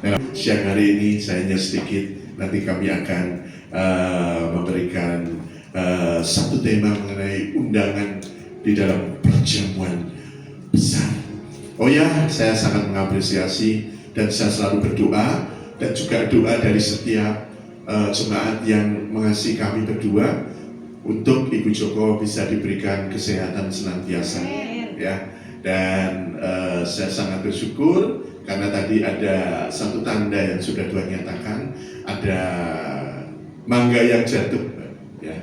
Nah, siang hari ini saya hanya sedikit, nanti kami akan memberikan satu tema mengenai undangan di dalam perjamuan besar. Oh ya, saya sangat mengapresiasi dan saya selalu berdoa dan juga doa dari setiap jemaat yang mengasihi kami berdua untuk Ibu Joko bisa diberikan kesehatan senantiasa, ya. Dan saya sangat bersyukur karena tadi ada satu tanda yang sudah Tuhan nyatakan, ada mangga yang jatuh, ya.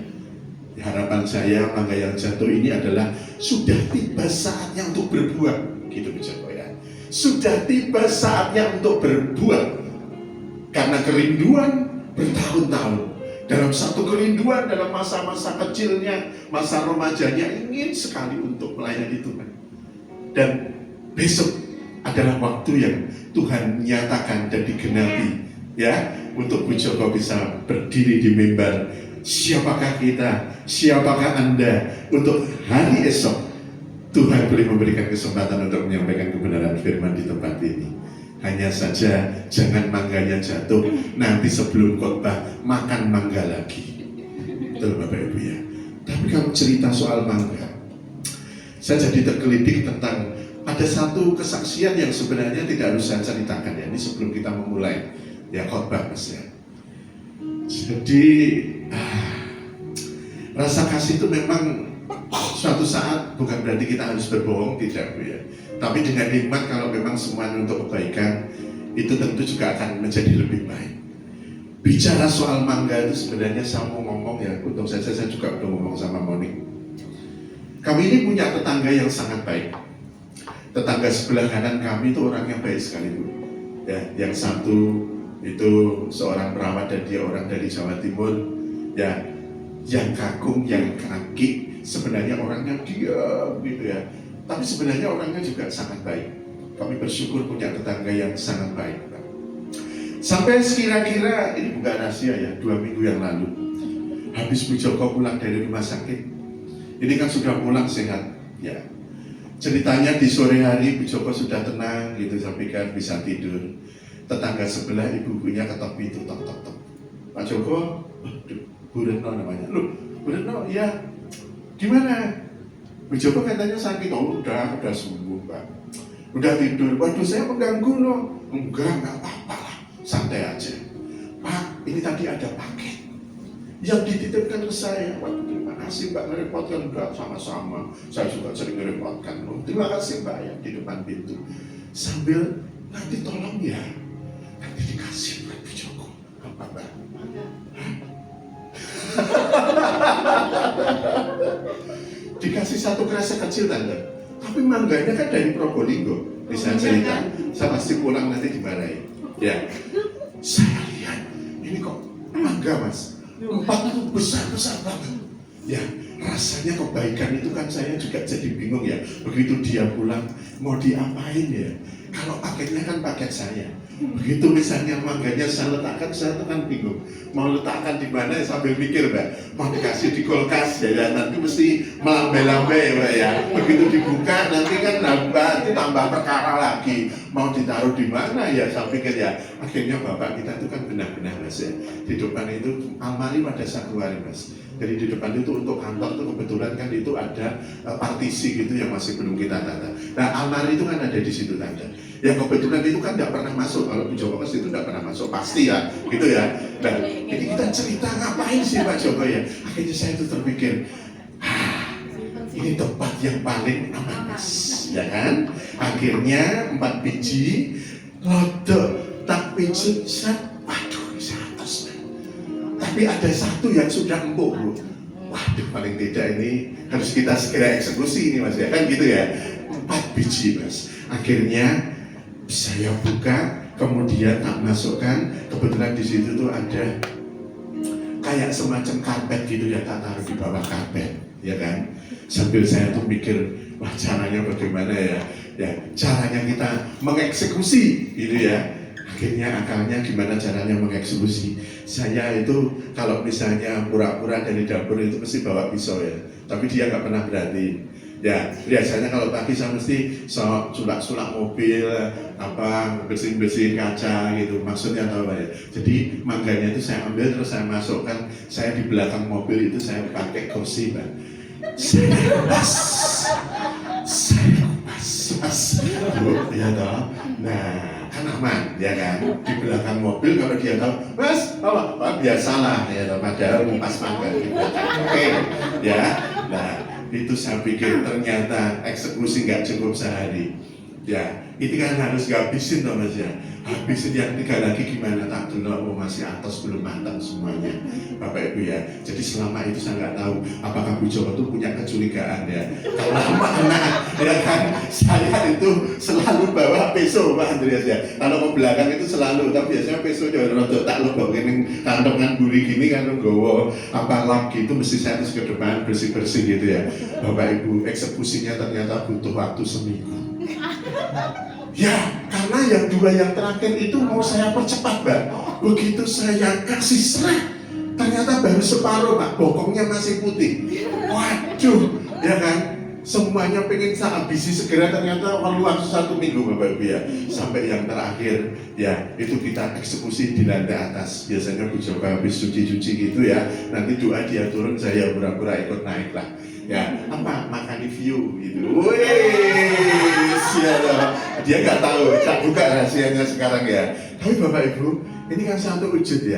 Harapan saya mangga yang jatuh ini adalah sudah tiba saatnya untuk berbuah, gitu Bu Joko, ya. Sudah tiba saatnya untuk berbuah karena kerinduan bertahun-tahun. Dalam satu kerinduan dalam masa-masa kecilnya, masa remajanya ingin sekali untuk melayani Tuhan. Dan besok adalah waktu yang Tuhan nyatakan dan digenapi, ya, untuk Bu Joko bisa berdiri di mimbar. Siapakah kita? Siapakah Anda untuk hari esok? Tuhan boleh memberikan kesempatan untuk menyampaikan kebenaran firman di tempat ini. Hanya saja jangan mangganya jatuh, nanti sebelum khotbah makan mangga lagi. Betul Bapak Ibu, ya. Tapi kalau cerita soal mangga, saya jadi tergelitik tentang ada satu kesaksian yang sebenarnya tidak harus saya ceritakan, ya. Ini sebelum kita memulai ya khotbah, Mas, ya. Jadi rasa kasih itu memang suatu saat bukan berarti kita harus berbohong, tidak, Bu, ya. Tapi dengan nikmat, kalau memang semuanya untuk kebaikan, itu tentu juga akan menjadi lebih baik. Bicara soal mangga itu sebenarnya saya mau ngomong, ya, untung saja saya juga udah ngomong sama Monik. Kami ini punya tetangga yang sangat baik. Tetangga sebelah kanan kami itu orang yang baik sekali, Bu. Ya, yang satu itu seorang perawat dan dia orang dari Jawa Timur. Ya, yang kagum, yang kaki, sebenarnya orangnya diam gitu, ya. Tapi sebenarnya orangnya juga sangat baik. Kami bersyukur punya tetangga yang sangat baik. Sampai sekira-kira, ini bukan rahasia, ya, 2 minggu yang lalu, habis Bu Joko pulang dari rumah sakit, ini kan sudah pulang sehat, ya. Ceritanya di sore hari Bu Joko sudah tenang gitu, sampai kan bisa tidur. Tetangga sebelah ibu-ibunya ketok pintu, tok tok tok. Pak Joko, Bu Retno namanya. Loh, Bu Retno, ya, gimana? Bu Joko katanya sakit. Oh, udah sembuh, Pak. Udah tidur. Waduh, saya mengganggu loh. Enggak apa-apa lah, santai aja. Pak, ini tadi ada paket yang dititipkan ke saya. Waduh, terima kasih Mbak, ngerepotkan. Enggak, sama-sama. Saya juga sering ngerepotkan. Oh, terima kasih Mbak, ya, di depan pintu. Sambil, nanti tolong ya, nanti dikasih buat Bu Joko. Apa, Mbak? Dikasih satu kresek kecil, Tante. Tapi mangganya kan dari Probolinggo. Bisa cerita, saya pasti pulang nanti dimarahin. Ya, saya lihat ini kok mangga, Mas. 4 itu besar-besar banget. Ya, rasanya kebaikan itu kan saya juga jadi bingung, ya. Begitu dia pulang, mau diapain, ya? Kalau paketnya kan paket saya. Begitu misalnya mangganya saya letakkan, saya kan bingung. Mau letakkan di mana, ya, sambil mikir, Mbak. Mau dikasih di kulkas, ya, nanti mesti melambai-lambai, Mbak, ya. Begitu dibuka, nanti kan tambah perkara lagi. Mau ditaruh di mana, ya, saya pikir, ya. Akhirnya Bapak kita itu kan benar-benar, Mas, ya. Di depan itu almari pada satu hari, Mas. Jadi di depan itu untuk kantor itu kebetulan kan itu ada partisi gitu yang masih belum kita tata. Nah, almari itu kan ada di situ, Tante. Yang kebetulan itu kan tidak pernah masuk. Kalau Bu Joko ke situ tidak pernah masuk, pasti, ya, gitu, ya. Nah, jadi kita cerita ngapain sih Pak Joko, ya? Akhirnya saya itu terpikir, ini tempat yang paling aman, Mas, ya kan? Akhirnya 4 biji, lodo, tak pijit, waduh, bisa atas. Tapi ada satu yang sudah empuk, Bu. Waduh, paling tidak ini harus kita segera eksekusi ini, Mas, ya kan, gitu, ya. 4 biji, Mas. Akhirnya saya buka, kemudian tak masukkan. Kebetulan di situ tuh ada kayak semacam karpet gitu, ya, tak taruh di bawah karpet, ya kan. Sambil saya tuh mikir, wah, caranya bagaimana, ya? Ya, caranya kita mengeksekusi, gitu, ya. Akhirnya akalnya gimana caranya mengeksekusi. Saya itu kalau misalnya pura-pura dari dapur itu mesti bawa pisau, ya. Tapi dia nggak pernah berani. Ya, biasanya kalau pagi saya mesti sulak-sulak mobil, bersihin kaca gitu. Maksudnya tahu Pak ya? Jadi mangganya itu saya ambil terus saya masukkan, saya di belakang mobil itu saya pakai kursi Pak. Saya kupas, Mas. Ya toh. Nah, kan aman, ya kan? Di belakang mobil kalau dia tahu, Mas, biasalah ya toh, padahal ngupas mangga di belakang. Oke, ya. Nah, itu saya pikir ternyata eksekusi nggak cukup sehari. Ya, itu kan harus habisin toh Mas ya. Habisin yang 3 lagi gimana, tak dulu masih atas belum matang semuanya Bapak Ibu ya. Jadi selama itu saya nggak tahu apakah Bu Joko itu punya kecurigaan ya. Kalau mana ya kan, saya itu selalu bawa peso Pak Andreas ya. Kalau ke belakang itu selalu, tapi biasanya peso jangan rotok tak lo bawa ini kantongan buri gini kan nggowo lagi itu mesti saya terus ke depan bersih-bersih gitu ya. Bapak Ibu, eksekusinya ternyata butuh waktu seminggu. Ya, karena yang 2 yang terakhir itu mau saya percepat Mbak. Begitu saya kasih serat, ternyata baru separuh Pak, bokongnya masih putih. Waduh, ya kan? Semuanya pengen saya habisi segera, ternyata perlu waktu 1 minggu Bapak Ibu ya. Sampai yang terakhir, ya itu kita eksekusi di lantai atas. Biasanya Bu Joko habis cuci-cuci gitu ya, nanti doa dia turun, saya pura-pura ikut naik lah. Ya, makan view gitu. Wih, siapa? Dia nggak tahu, tak buka rahasianya sekarang ya. Tapi Bapak Ibu, ini kan satu wujud ya.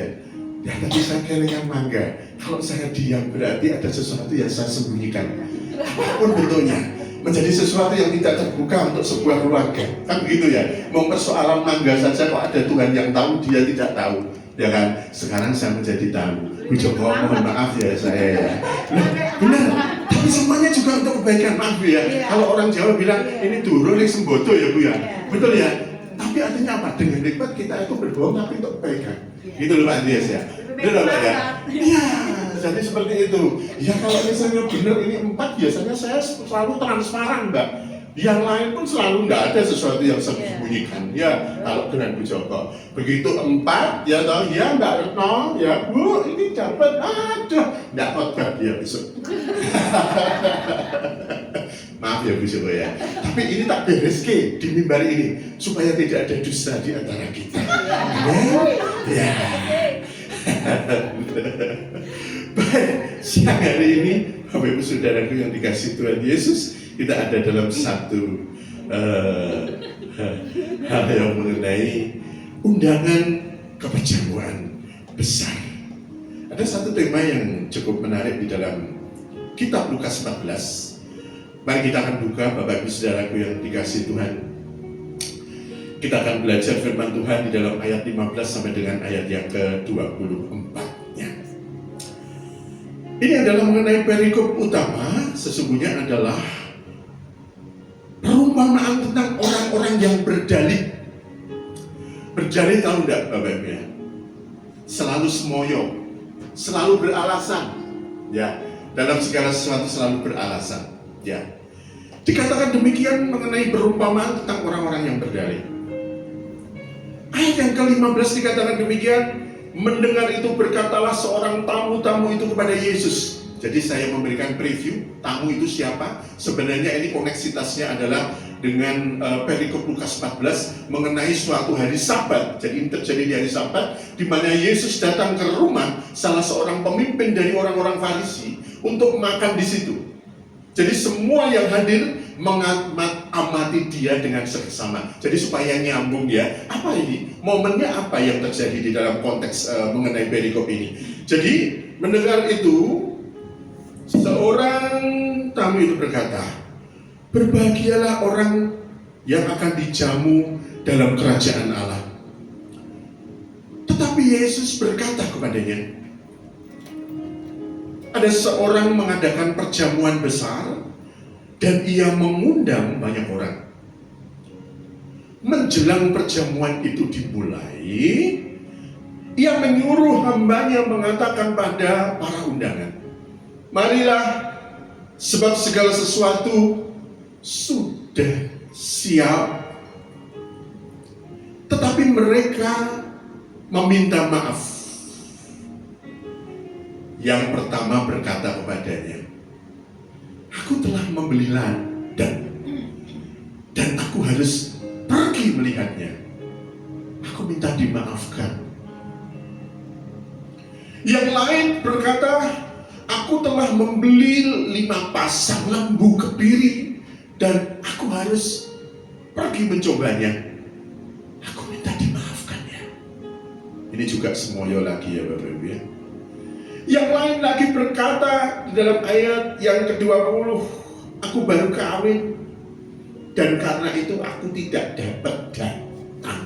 Ya, tapi saya kelingan mangga. Kalau saya diam berarti ada sesuatu yang saya sembunyikan. Apapun bentuknya, menjadi sesuatu yang tidak terbuka untuk sebuah keluarga. Kan begitu ya. Mau persoalan mangga saja kok ada Tuhan yang tahu, dia tidak tahu. Ya kan? Sekarang saya menjadi tahu. Bu Joko, mohon maaf ya saya ya. Nah, benar. Tapi semuanya juga untuk kebaikan, maaf Bu ya. Kalau orang Jawa bilang ini durung ini sembodo ya Bu ya. Betul ya. Tapi artinya apa? Dengan nikmat kita itu berbohong tapi untuk kebaikan. Gitu loh Pak Andreas ya. Betul loh Pak ya. Iya. Jadi seperti itu. Ya kalau misalnya benar ini 4, biasanya saya selalu transparan Mbak. Yang lain pun selalu nggak ada sesuatu yang saya sembunyikan. Ya kalau dengan Bu Joko. Begitu 4, ya toh, ya Mbak Retno, ya Bu ini dapat, aduh, nggak khotbah dia besok. Maaf ya Bu Joko ya. Tapi ini tak beres ke di mimbar ini supaya tidak ada dusta di antara kita. Ya. Baik, siang hari ini Bapak Ibu Saudaraku yang dikasih Tuhan Yesus, kita ada dalam satu hal yang mengenai undangan keperjamuan besar. Ada satu tema yang cukup menarik di dalam kitab Lukas 14. Mari kita akan buka Bapak Ibu Saudaraku yang dikasih Tuhan. Kita akan belajar firman Tuhan di dalam ayat 15 sampai dengan ayat yang ke-24-nya. Ini adalah mengenai perikop utama, sesungguhnya adalah perumpamaan tentang orang-orang yang berdalih. Berdalih tahu enggak Bapak Ibu ya? Selalu semoyo, selalu beralasan. Ya, dalam segala sesuatu selalu beralasan. Ya. Dikatakan demikian mengenai perumpamaan tentang orang-orang yang berdalih. Ayat yang ke-15 dikatakan demikian, mendengar itu berkatalah seorang tamu-tamu itu kepada Yesus. Jadi saya memberikan preview, tamu itu siapa? Sebenarnya ini koneksitasnya adalah dengan perikop Lukas 14 mengenai suatu hari Sabat. Jadi ini terjadi di hari Sabat, di mana Yesus datang ke rumah salah seorang pemimpin dari orang-orang Farisi untuk makan di situ. Jadi semua yang hadir mengamati dia dengan seksama. Jadi supaya nyambung ya. Apa ini? Momennya apa yang terjadi di dalam konteks mengenai perikop ini? Jadi mendengar itu, seorang tamu itu berkata, berbahagialah orang yang akan dijamu dalam kerajaan Allah. Tetapi Yesus berkata kepadanya, ada seorang mengadakan perjamuan besar dan ia mengundang banyak orang. Menjelang perjamuan itu dimulai, ia menyuruh hambanya mengatakan pada para undangan, marilah, sebab segala sesuatu sudah siap. Tetapi mereka meminta maaf. Yang pertama berkata kepadanya, aku aku telah membeli ladang dan aku harus pergi melihatnya. Aku minta dimaafkan. Yang lain berkata, aku telah membeli 5 pasang lembu kebiri dan aku harus pergi mencobanya. Aku minta dimaafkannya. Ini juga semoyo lagi ya Bapak Ibu ya. Yang lain lagi berkata di dalam ayat yang ke-20, aku baru kawin dan karena itu aku tidak dapat datang.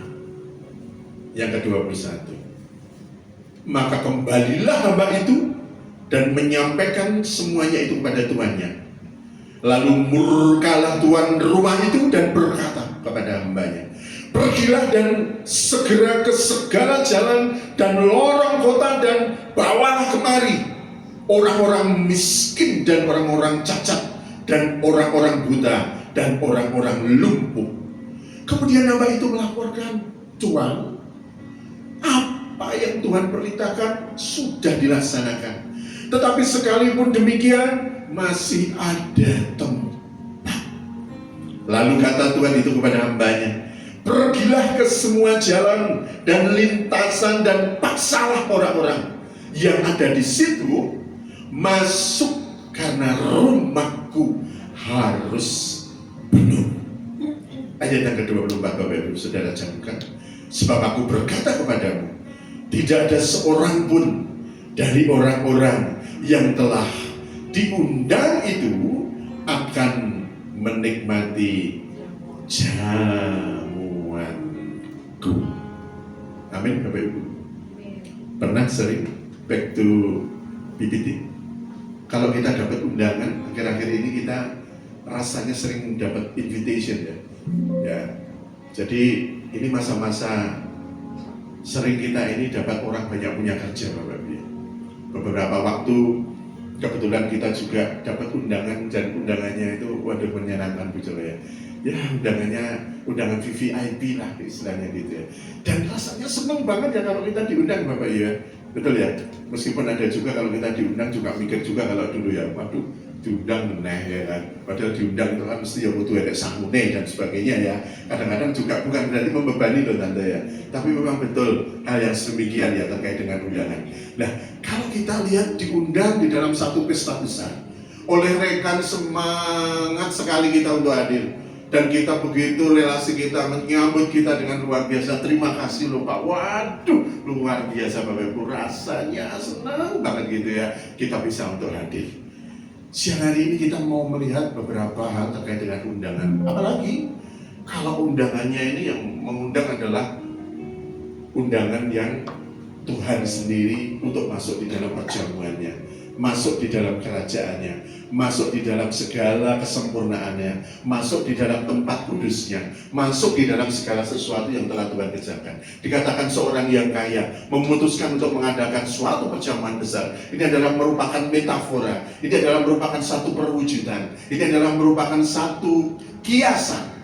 Yang ke-21, maka kembalilah hamba itu dan menyampaikan semuanya itu kepada tuannya. Lalu murkalah tuan rumah itu dan berkata kepada hambanya, pergilah dan segera ke segala jalan dan lorong kota dan bawalah kemari orang-orang miskin dan orang-orang cacat dan orang-orang buta dan orang-orang lumpuh. Kemudian hamba itu melaporkan, Tuan, apa yang Tuhan perintahkan sudah dilaksanakan. Tetapi sekalipun demikian masih ada tempat. Lalu kata Tuhan itu kepada hambanya, pergilah ke semua jalan dan lintasan dan paksalah orang-orang yang ada di situ masuk karena rumahku harus penuh. Ayat yang ke-24 Bapak Ibu Saudara camkan. Sebab aku berkata kepadamu, tidak ada seorang pun dari orang-orang yang telah diundang itu akan menikmati jamuanku. Amin Bapak Ibu. Pernah sering back to BPT, kalau kita dapat undangan, akhir-akhir ini kita rasanya sering dapat invitation ya. Jadi ini masa-masa sering kita ini dapat orang banyak punya kerja Bapak Ibu. Beberapa waktu kebetulan kita juga dapat undangan dan undangannya itu waduh menyenangkan gitu ya. Ya undangan VVIP lah istilahnya gitu ya. Dan rasanya senang banget ya kalau kita diundang Bapak Ibu ya. Betul ya. Meskipun ada juga kalau kita diundang juga mikir juga kalau dulu ya, waduh diundang meneh ya kan. Padahal diundang itu kan mesti ya butuh ada sangune dan sebagainya ya. Kadang-kadang juga bukan berarti membebani loh Tante ya. Tapi memang betul hal yang sedemikian ya terkait dengan undangan. Nah, kalau kita lihat diundang di dalam satu pesta besar oleh rekan, semangat sekali kita untuk hadir. Dan kita begitu relasi kita menyambut kita dengan luar biasa. Terima kasih loh Pak. Waduh, luar biasa Bapak Ibu. Rasanya senang banget gitu ya kita bisa untuk hadir. Siang hari ini kita mau melihat beberapa hal terkait dengan undangan. Apalagi kalau undangannya ini yang mengundang adalah undangan yang Tuhan sendiri untuk masuk di dalam perjamuannya, masuk di dalam kerajaannya, masuk di dalam segala kesempurnaannya, masuk di dalam tempat kudusnya, masuk di dalam segala sesuatu yang telah Tuhan kerjakan. Dikatakan seorang yang kaya memutuskan untuk mengadakan suatu perjamuan besar. Ini adalah merupakan metafora, ini adalah merupakan satu perwujudan, ini adalah merupakan satu kiasan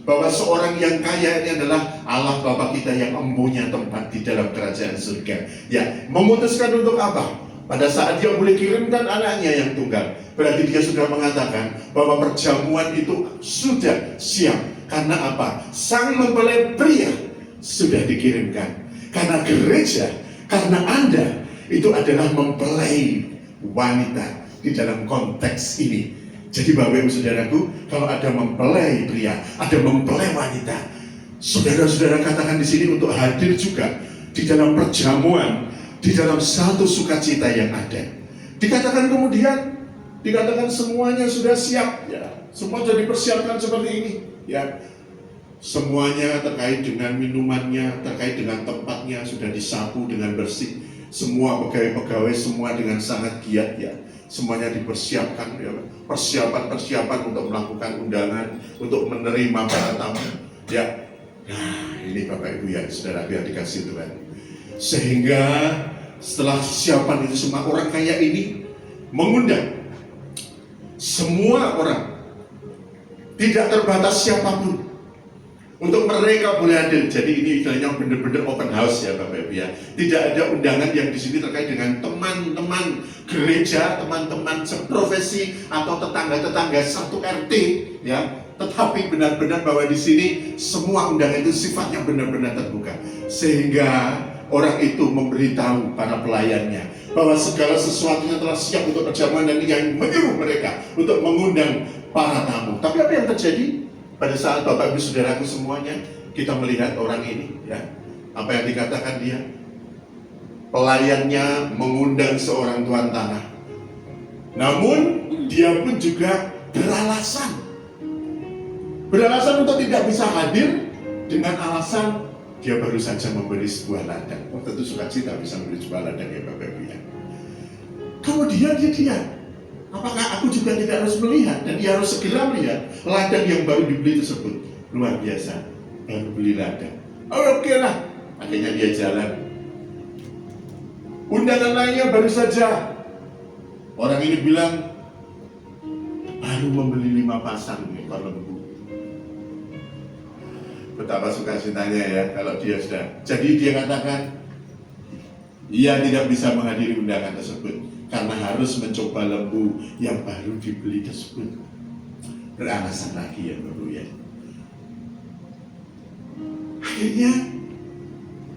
bahwa seorang yang kaya ini adalah Allah Bapa kita yang mempunyai tempat di dalam kerajaan surga. Ya, memutuskan untuk apa? Pada saat dia boleh kirimkan anaknya yang tunggal, berarti dia sudah mengatakan bahwa perjamuan itu sudah siap. Karena apa? Sang mempelai pria sudah dikirimkan. Karena gereja, karena Anda itu adalah mempelai wanita di dalam konteks ini. Jadi Bapak Ibu Saudaraku, kalau ada mempelai pria, ada mempelai wanita, saudara-saudara katakan di sini untuk hadir juga di dalam perjamuan, di dalam satu sukacita yang ada. Dikatakan kemudian, dikatakan semuanya sudah siap, ya, semua sudah dipersiapkan seperti ini, ya. Semuanya terkait dengan minumannya, terkait dengan tempatnya sudah disapu dengan bersih. Semua pegawai-pegawai semua dengan sangat giat ya. Semuanya dipersiapkan ya, persiapan untuk melakukan undangan, untuk menerima para tamu. Ya. Nah, ini Bapak Ibu ya, saudara yang dikasih Tuhan. Sehingga setelah persiapan itu semua, orang kaya ini mengundang semua orang, tidak terbatas siapapun. Untuk mereka boleh hadir. Jadi ini istilahnya benar-benar open house ya Bapak Ibu ya. Tidak ada undangan yang di sini terkait dengan teman-teman gereja, teman-teman seprofesi atau tetangga-tetangga satu RT ya. Tetapi benar-benar bahwa di sini semua undangan itu sifatnya benar-benar terbuka. Sehingga orang itu memberitahu para pelayannya bahwa segala sesuatunya telah siap untuk perjamuan dan yang menyuruh mereka untuk mengundang para tamu. Tapi apa yang terjadi? Pada saat Bapak Ibu Saudaraku semuanya, kita melihat orang ini, ya, apa yang dikatakan dia, pelayannya mengundang seorang tuan tanah. Namun dia pun juga beralasan untuk tidak bisa hadir dengan alasan dia baru saja membeli sebuah ladang. Oh, tentu sukacita bisa membeli sebuah ladang ya Bapak Ibu ya. Kemudian dia apakah aku juga tidak harus melihat? Dan dia harus segera melihat ladang yang baru dibeli tersebut. Luar biasa, baru beli ladang. Oh, oke lah, akhirnya dia jalan. Undangan lainnya baru saja. Orang ini bilang, baru membeli 5 pasang ekor lembu. Betapa sukacitanya ya kalau dia sudah. Jadi dia katakan, ia tidak bisa menghadiri undangan tersebut karena harus mencoba lembu yang baru dibeli tersebut. Beralasan lagi ya Bapak ya. Akhirnya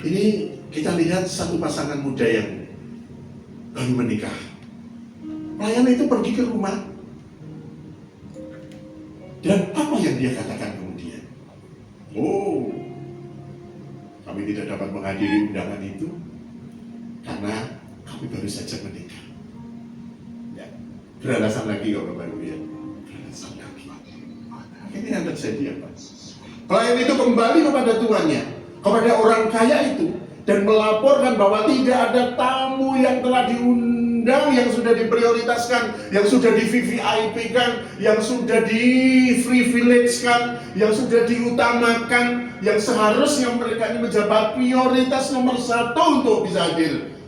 ini kita lihat satu pasangan muda yang baru menikah. Pelayan itu pergi ke rumah. Dan apa yang dia katakan kemudian? Oh, kami tidak dapat menghadiri undangan itu karena kami baru saja menikah. Beralasan lagi kok Bapak Ibu ya. Beralasan lagi. Ini yang terjadi apa? Pelayan itu kembali kepada tuannya, kepada orang kaya itu, dan melaporkan bahwa tidak ada tamu yang telah diundang, yang sudah diprioritaskan, yang sudah di VVIP-kan, yang sudah di privilege-kan, yang sudah diutamakan, yang seharusnya mereka ini menjabat prioritas nomor 1 untuk bisa hadir.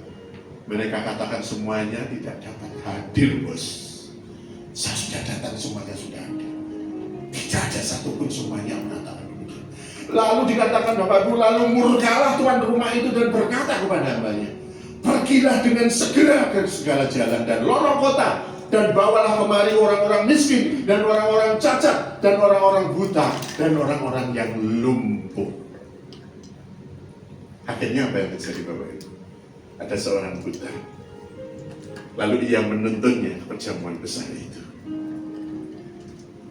Mereka katakan semuanya tidak dapat hadir, bos. Saya sudah datang, semuanya sudah hadir. Tidak ada satupun semuanya mengatakan begitu. Lalu dikatakan Bapak Ibu, lalu murkalah tuan rumah itu dan berkata kepada hambanya, pergilah dengan segera ke segala jalan dan lorong kota, dan bawalah kemari orang-orang miskin, dan orang-orang cacat, dan orang-orang buta, dan orang-orang yang lumpuh. Akhirnya apa yang terjadi Bapak Ibu? Ada seorang buta. Lalu ia menuntunnya ke perjamuan besar itu.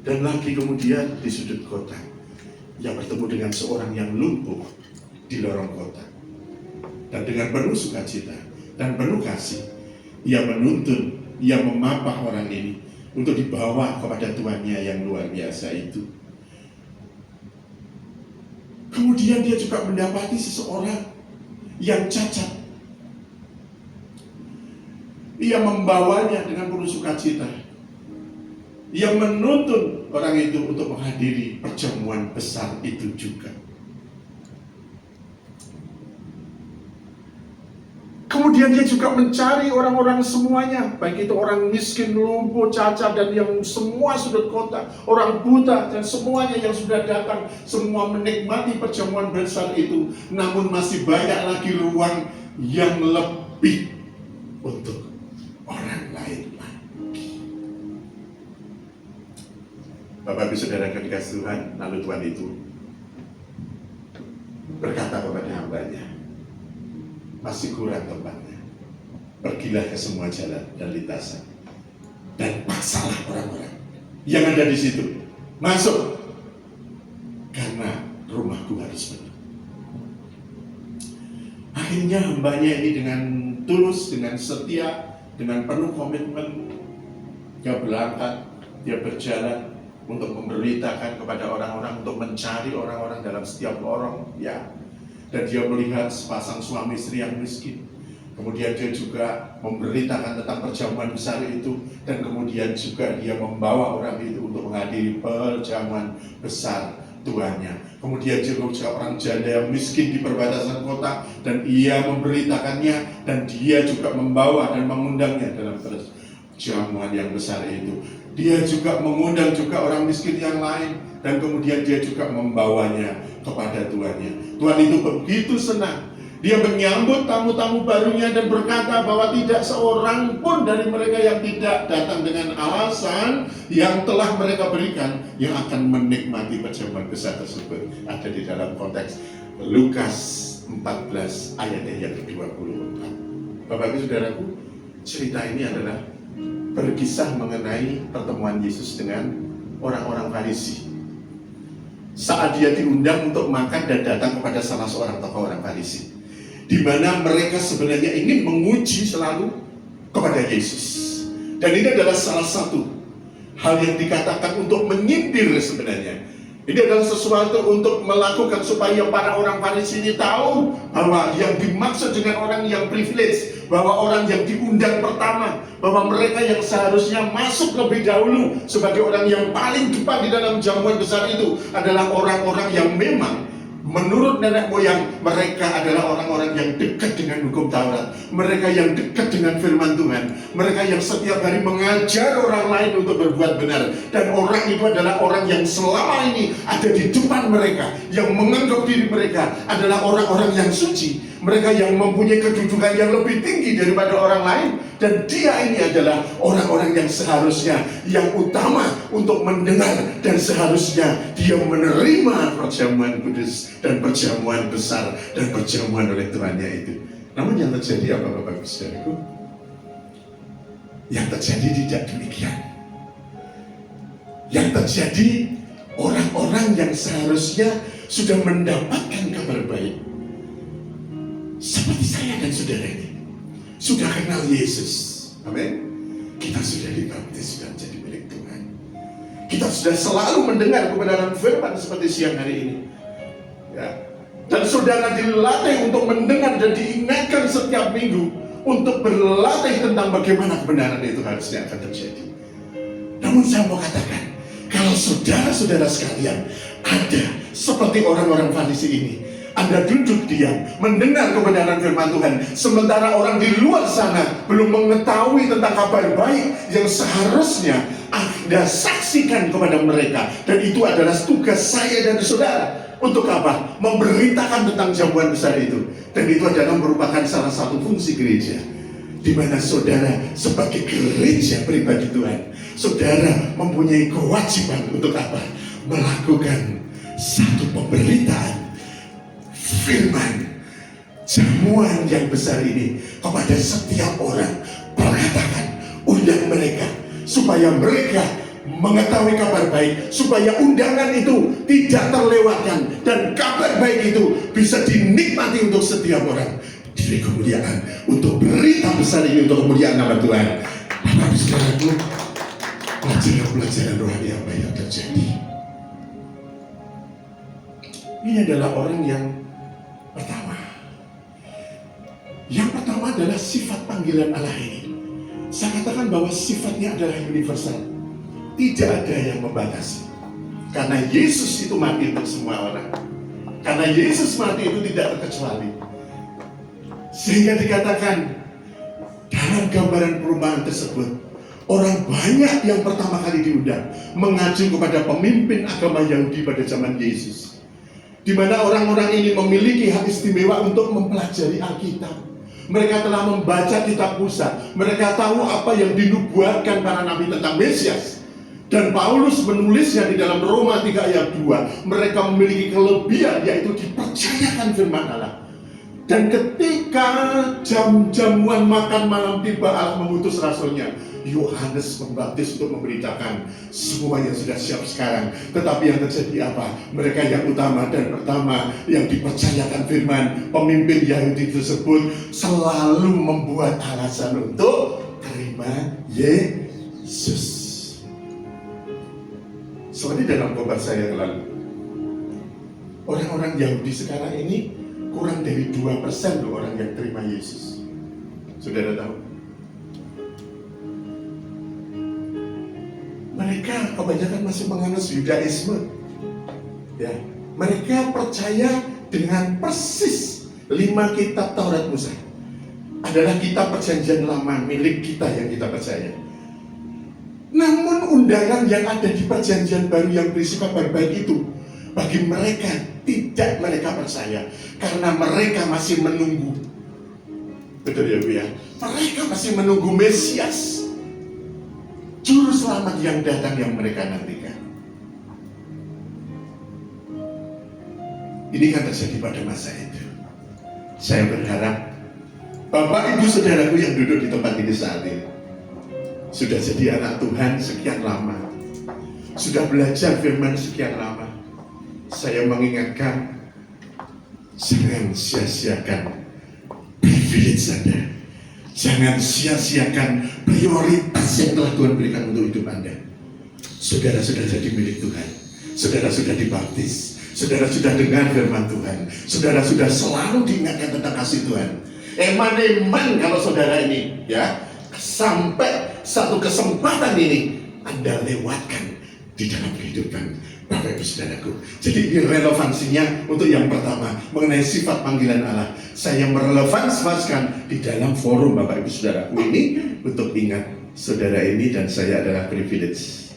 Dan lagi kemudian di sudut kota, ia bertemu dengan seorang yang lumpuh di lorong kota. Dan dengan penuh sukacita dan penuh kasih, ia menuntun, ia memapah orang ini untuk dibawa kepada tuannya yang luar biasa itu. Kemudian dia juga mendapati seseorang yang cacat. Ia membawanya dengan penuh sukacita. Ia menuntun orang itu untuk menghadiri perjamuan besar itu juga. Kemudian dia juga mencari orang-orang semuanya, baik itu orang miskin, lumpuh, cacat, dan yang semua sudut kota, orang buta, dan semuanya yang sudah datang, semua menikmati perjamuan besar itu. Namun masih banyak lagi ruang yang lebih untuk orang lain lagi. Bapak Ibu Saudara yang dikasihi Tuhan, lalu Tuhan itu berkata kepada hambanya, masih kurang tempatnya. Pergilah ke semua jalan dan lintasan dan paksalah orang-orang yang ada di situ masuk, karena rumahku harus penuh. Akhirnya hambanya ini dengan tulus, dengan setia, dengan penuh komitmen, dia berangkat, dia berjalan untuk memberitakan kepada orang-orang, untuk mencari orang-orang dalam setiap lorong, ya. Dan dia melihat sepasang suami istri yang miskin. Kemudian dia juga memberitakan tentang perjamuan besar itu, dan kemudian juga dia membawa orang itu untuk menghadiri perjamuan besar tuannya. Kemudian juga orang janda yang miskin di perbatasan kota, dan ia memberitakannya, dan dia juga membawa dan mengundangnya dalam perjamuan yang besar itu. Dia juga mengundang juga orang miskin yang lain, dan kemudian dia juga membawanya kepada tuannya. Tuan itu begitu senang. Dia menyambut tamu-tamu barunya dan berkata bahwa tidak seorang pun dari mereka yang tidak datang dengan alasan yang telah mereka berikan yang akan menikmati perjamuan besar tersebut. Ada di dalam konteks Lukas 14 ayat yang ke-24. Bapak Ibu Saudaraku, cerita ini adalah berkisah mengenai pertemuan Yesus dengan orang-orang Farisi. Saat dia diundang untuk makan dan datang kepada salah seorang tokoh orang Farisi, di mana mereka sebenarnya ingin menguji selalu kepada Yesus. Dan ini adalah salah satu hal yang dikatakan untuk menyindir sebenarnya. Ini adalah sesuatu untuk melakukan supaya para orang Farisi ini tahu bahwa yang dimaksud dengan orang yang privilege, bahwa orang yang diundang pertama, bahwa mereka yang seharusnya masuk lebih dahulu sebagai orang yang paling depan di dalam jamuan besar itu adalah orang-orang yang memang menurut nenek moyang mereka adalah orang-orang yang dekat dengan hukum Taurat, mereka yang dekat dengan firman Tuhan, mereka yang setiap hari mengajar orang lain untuk berbuat benar. Dan orang itu adalah orang yang selama ini ada di depan mereka, yang menganggap diri mereka adalah orang-orang yang suci, mereka yang mempunyai kedudukan yang lebih tinggi daripada orang lain. Dan dia ini adalah orang-orang yang seharusnya yang utama untuk mendengar, dan seharusnya dia menerima perjamuan kudus dan perjamuan besar dan perjamuan oleh Tuhannya itu. Namun yang terjadi apa Bapak-Ibu Saudaraku? Yang terjadi tidak demikian. Yang terjadi, orang-orang yang seharusnya sudah mendapatkan kabar baik, seperti saya dan saudara ini, sudah kenal Yesus. Amin. Kita sudah dibaptis, sudah menjadi milik Tuhan. Kita sudah selalu mendengar kebenaran firman seperti siang hari ini. Ya. Dan saudara dilatih untuk mendengar dan diingatkan setiap minggu untuk berlatih tentang bagaimana kebenaran itu harusnya akan terjadi. Namun saya mau katakan, kalau saudara-saudara sekalian ada seperti orang-orang Farisi ini, Anda duduk diam mendengar kebenaran firman Tuhan, sementara orang di luar sana belum mengetahui tentang kabar baik yang seharusnya Anda saksikan kepada mereka. Dan itu adalah tugas saya dan saudara. Untuk apa? Memberitakan tentang jamuan besar itu. Dan itu adalah merupakan salah satu fungsi gereja, di mana saudara sebagai gereja pribadi Tuhan, saudara mempunyai kewajiban untuk apa? Melakukan satu pemberitaan firman jamuan yang besar ini kepada setiap orang. Berkatakan, undang mereka supaya mereka mengetahui kabar baik, supaya undangan itu tidak terlewatkan dan kabar baik itu bisa dinikmati untuk setiap orang. Diri kemuliaan untuk berita besar ini, untuk kemuliaan nama Tuhan. Bapak Saudaraku, pelajaran rohani apa yang terjadi? Ini adalah orang yang pertama. Yang pertama adalah sifat panggilan Allah ini. Saya katakan bahwa sifatnya adalah universal. Tidak ada yang membatasi. Karena Yesus itu mati untuk semua orang. Karena Yesus mati itu tidak terkecuali. Sehingga dikatakan dalam gambaran perumpamaan tersebut, orang banyak yang pertama kali diundang mengacu kepada pemimpin agama Yahudi pada zaman Yesus, di mana orang-orang ini memiliki hak istimewa untuk mempelajari Alkitab. Mereka telah membaca kitab Musa. Mereka tahu apa yang dinubuatkan para nabi tentang Mesias. Dan Paulus menulisnya di dalam Roma 3 ayat 2. Mereka memiliki kelebihan, yaitu dipercayakan firman Allah. Dan ketika jam-jamuan makan malam tiba, Allah mengutus rasulnya Yohanes Pembaptis untuk memberitakan semuanya sudah siap sekarang. Tetapi yang terjadi apa? Mereka yang utama dan pertama yang dipercayakan firman, pemimpin Yahudi tersebut selalu membuat alasan untuk terima Yesus. Seperti dalam khotbah saya yang lalu, orang-orang Yahudi sekarang ini kurang dari 2% loh orang yang terima Yesus. Saudara tahu? Mereka kebanyakan masih menganut Yudaisme. Ya, mereka percaya dengan persis 5 kitab Taurat Musa adalah kitab perjanjian lama milik kita yang kita percaya. Namun undangan yang ada di perjanjian baru yang berisi kabar baik itu, bagi mereka tidak mereka percaya, karena mereka masih menunggu. Betul ya Bu ya? Mereka masih menunggu Mesias, Juru Selamat yang datang yang mereka nantikan. Ini kan terjadi pada masa itu. Saya berharap Bapak Ibu Saudaraku yang duduk di tempat ini saat ini sudah jadi anak Tuhan sekian lama, sudah belajar firman sekian lama. Saya mengingatkan, jangan sia-siakan privilege Anda. Jangan sia-siakan prioritas yang telah Tuhan berikan untuk hidup Anda. Saudara sudah jadi milik Tuhan. Saudara sudah dibaptis. Saudara sudah dengar firman Tuhan. Saudara sudah selalu diingatkan tentang kasih Tuhan. Eman-eman kalau saudara ini ya, sampai satu kesempatan ini Anda lewatkan di dalam kehidupan Bapak Ibu Saudaraku. Jadi ini relevansinya untuk yang pertama mengenai sifat panggilan Allah. Saya merelevanskan di dalam forum Bapak Ibu Saudaraku ini untuk ingat saudara ini dan saya adalah privilege.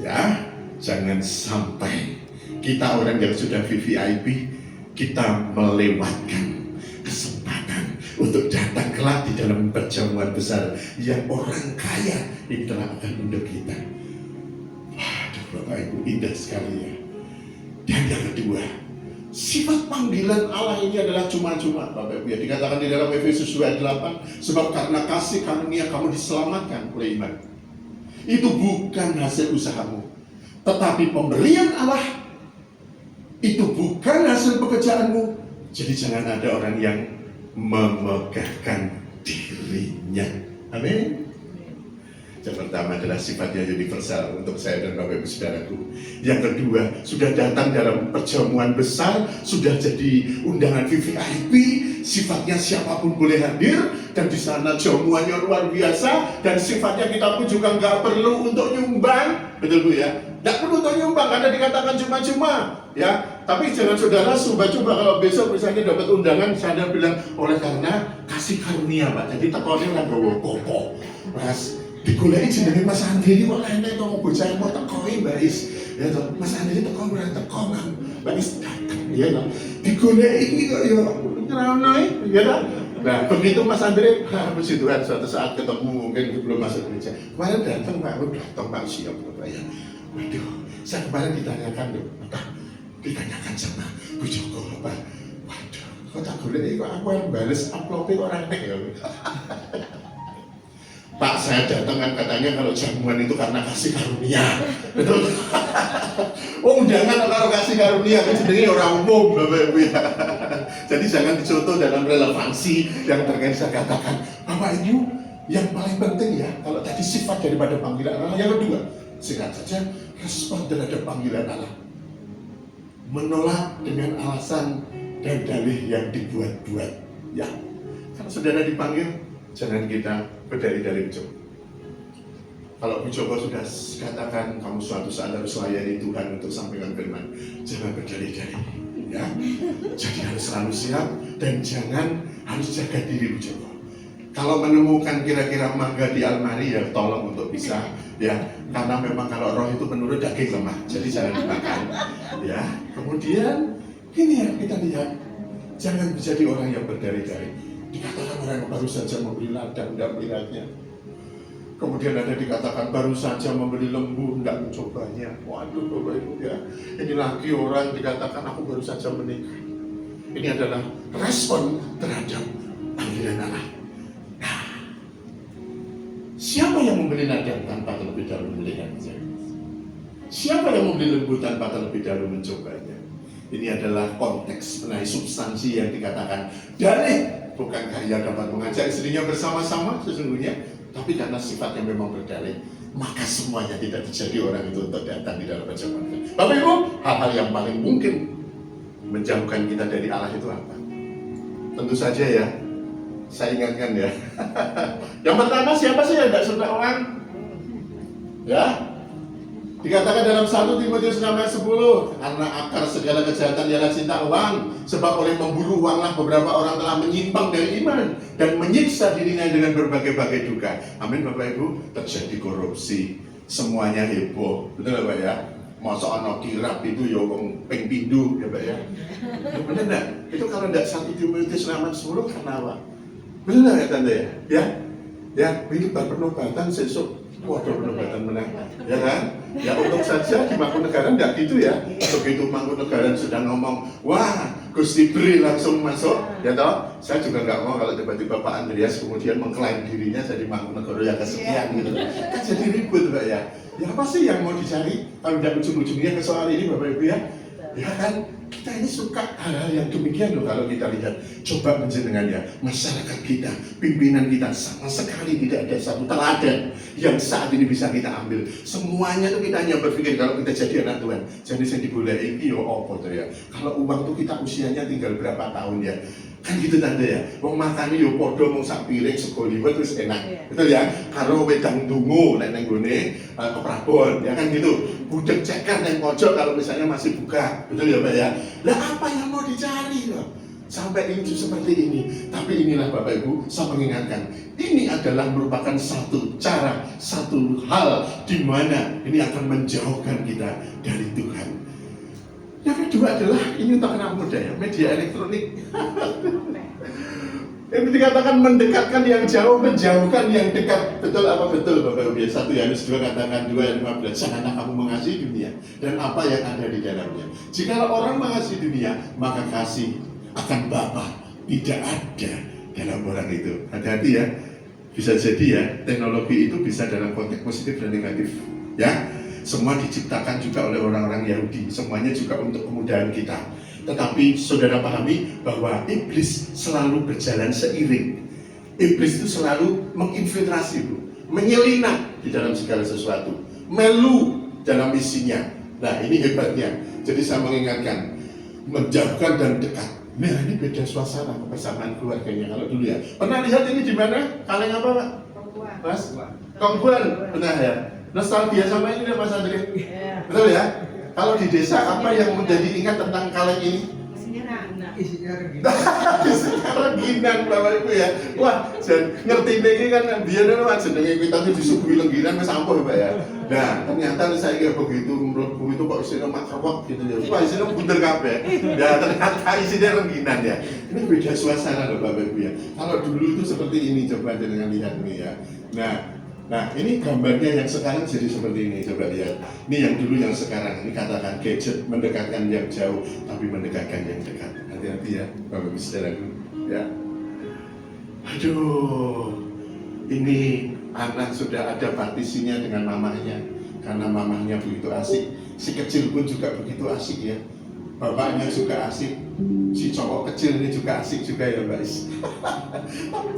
Ya, jangan sampai kita orang yang sudah VVIP kita melewatkan kesempatan untuk datang kelak di dalam perjamuan besar yang orang kaya ini telah akan untuk kita. Waduh Bapak Ibu, indah sekali ya. Dan yang kedua, sifat panggilan Allah ini adalah cuma-cuma Bapak Ibu ya. Dikatakan di dalam Efesus 2:8, sebab karena kasih karunia kamu diselamatkan oleh iman. Itu bukan hasil usahamu, tetapi pemberian Allah. Itu bukan hasil pekerjaanmu. Jadi jangan ada orang yang memegahkan dirinya. Amin. Yang pertama adalah sifatnya universal untuk saya dan Bapak Ibu Saudaraku. Yang kedua, sudah datang dalam perjamuan besar, sudah jadi undangan VVIP, sifatnya siapapun boleh hadir, dan di sana jamuannya luar biasa, dan sifatnya kita pun juga nggak perlu untuk nyumbang, betul Bu ya? Nggak perlu untuk nyumbang, karena dikatakan cuma-cuma, ya. Tapi jangan saudara coba-coba kalau besok misalnya dapat undangan, saya bilang oleh karena kasih karunia Pak, jadi tekonnya nggak bawa kopok, Mas. Digoleki jenenge Mas Andri iki kok enek to bocah mau tekoi Mbak Is. Ya to, Mas Andri teko ora teko Bang. Mbak Is datang ya to. Digoleki iki kok ya ngerono ya to. Nah, begitu Mas Andri puji Tuhan suatu saat ketemu mungkin belum masuk gereja. Kemarin datang Pak, datang Pak siap Bapak ya. Waduh, saya kemarin ditanyakan loh, Pak. Ditanyakan sama Bu Joko Pak. Waduh, kok tak goleki kok aku yang bales amplop kok ora enek ya. Pak, saya datang kan katanya kalau jamuan itu karena kasih karunia, betul? Oh, undangan kalau kasih karunia, kan sebenarnya orang umum, Bapak Ibu ya. Jadi jangan dicontoh dalam relevansi yang terkait saya katakan, Bapak Ibu, yang paling penting ya, kalau tadi sifat daripada panggilan Allah, yang kedua, singkat saja, respon terhadap panggilan Allah. Menolak dengan alasan dan dalih yang dibuat-buat. Ya, kalau saudara dipanggil, jangan kita berdalih-dalih Bu Joko. Kalau Bu Joko sudah katakan kamu suatu saat harus layani Tuhan untuk sampaikan firman, jangan berdalih-dalih, ya. Jadi harus selalu siap dan jangan harus jaga diri Bu Joko. Kalau menemukan kira-kira mangga di almari ya tolong untuk bisa, ya. Karena memang kalau roh itu menurut daging lemah, jadi jangan dimakan, ya. Kemudian ini ya kita lihat, jangan menjadi orang yang berdalih-dalih. Dikatakan orang yang baru saja membeli ladang dan melihatnya. Kemudian ada dikatakan baru saja membeli lembu tidak mencobanya. Waduh Bapak Ibu ya, ini lagi orang dikatakan aku baru saja menikah. Ini adalah respon terhadap panggilan Allah. Nah, siapa yang membeli ladang tanpa terlebih dahulu melihatnya? Siapa yang membeli lembu tanpa terlebih dahulu mencobanya? Ini adalah konteks mengenai substansi yang dikatakan dalih. Bukankah ia dapat mengajak istrinya bersama-sama sesungguhnya, tapi karena sifatnya memang berdalih, maka semuanya tidak terjadi orang itu untuk datang di dalam perjamuan. Bapak Ibu, hal-hal yang paling mungkin menjauhkan kita dari Allah itu apa? Tentu saja ya, saya ingatkan ya. Yang pertama, siapa sih yang tidak suka orang? Ya, dikatakan dalam 1 Timotius 6:10, karena akar segala kejahatan ialah cinta uang, sebab oleh memburu uanglah beberapa orang telah menyimpang dari iman dan menyiksa dirinya dengan berbagai-bagai duka. Amin Bapak Ibu, terjadi korupsi, semuanya heboh, betul Pak ya? Masa anak kirap itu ya ping pindu ya Pak ya? Ya benar enggak? Itu kalau enggak 1 Timotius 6:10 karena apa? Benar ya Tante ya? Ya, ini penobatan sesuk. Waduh, penobatan menang, ya kan? Ya untuk saja di Mangkunegaran enggak gitu ya. Begitu Mangkunegaran sudah ngomong, wah Gusti Bri langsung masuk, ya toh? Saya juga nggak mau kalau tiba-tiba Pak Andreas kemudian mengklaim dirinya jadi Mangkunegara yang kesekian gitu. Kan jadi ribut Pak ya. Ya apa sih yang mau dicari? Kalau tidak ujung-ujungnya ke soal ini Bapak Ibu ya? Ya kan? Kita ini suka hal-hal yang demikian loh kalau kita lihat. Coba menjenengan ya, masyarakat kita, pimpinan kita sama sekali tidak ada satu teladan yang saat ini bisa kita ambil. Semuanya tuh kita hanya berpikir kalau kita jadi anak Tuhan. Jadi saya dibolehin, iyo apa tuh ya. Kalau uang tuh kita usianya tinggal berapa tahun ya. Kan gitu Tante ya, wong makane yo padha mung sak piring sego liwet wis enak. Betul ya? Karo wedang dungu nek nang gone keprabon, ya kan gitu. Budek ceker nang pojok kalau misalnya masih buka. Betul ya Pak ya? Lah apa yang mau dicari loh? Sampai ini seperti ini. Tapi inilah Bapak Ibu, saya mengingatkan, ini adalah merupakan satu cara, satu hal di mana ini akan menjauhkan kita dari Tuhan. Yang kedua adalah, ini untuk anak muda ya, media elektronik. Yang dikatakan mendekatkan yang jauh, menjauhkan yang dekat. Betul apa betul Bapak Ibu? 1 Yohanes 2 katakan 2:15, janganlah kamu mengasihi dunia dan apa yang ada di dalamnya. Jika orang mengasihi dunia, maka kasih akan Bapa tidak ada dalam orang itu. Hati-hati ya, bisa jadi ya, teknologi itu bisa dalam konteks positif dan negatif. Ya, semua diciptakan juga oleh orang-orang Yahudi, semuanya juga untuk kemudahan kita. Tetapi saudara pahami bahwa iblis selalu berjalan seiring. Iblis itu selalu menginfiltrasi, menyelinap di dalam segala sesuatu, melu dalam isinya. Nah ini hebatnya. Jadi saya mengingatkan, menjauhkan dan dekat. Nah ini beda suasana kebersamaan keluarganya kalau dulu ya. Pernah lihat ini di mana? Kaleng apa Pak? Kongguan. Mas? Kongguan, benar ya. Nostalgia sama ini ya Mas Andre? Betul ya? Kalau di desa apa yang menjadi ingat tentang kaleng ini? Isinya rengginang Bapak Ibu ya. Wah, ngerti ini kan biar dulu jenenge kita tuh disuguhi lengginan Mas ampuh Pak ya. Nah, ternyata saya kira begitu mlebu itu kok isinya makrowak gitu ya. Wah, isinya bunder kabeh. Ya, ternyata isinya rengginan ya. Ini beda suasana loh Bapak Ibu ya. Kalau dulu itu seperti ini, coba dengan lihat nih ya. Nah, ini gambarnya yang sekarang jadi seperti ini, coba lihat. Ini yang dulu, yang sekarang. Ini katakan gadget mendekatkan yang jauh, tapi mendekatkan yang dekat. Hati-hati ya, Bapak Ibu Saudaraku. Ya. Aduh, ini anak sudah ada partisinya dengan mamahnya, karena mamahnya begitu asik. Si kecil pun juga begitu asik ya. Bapaknya juga asik. Si cowok kecil ini juga asik juga ya Mbak Is.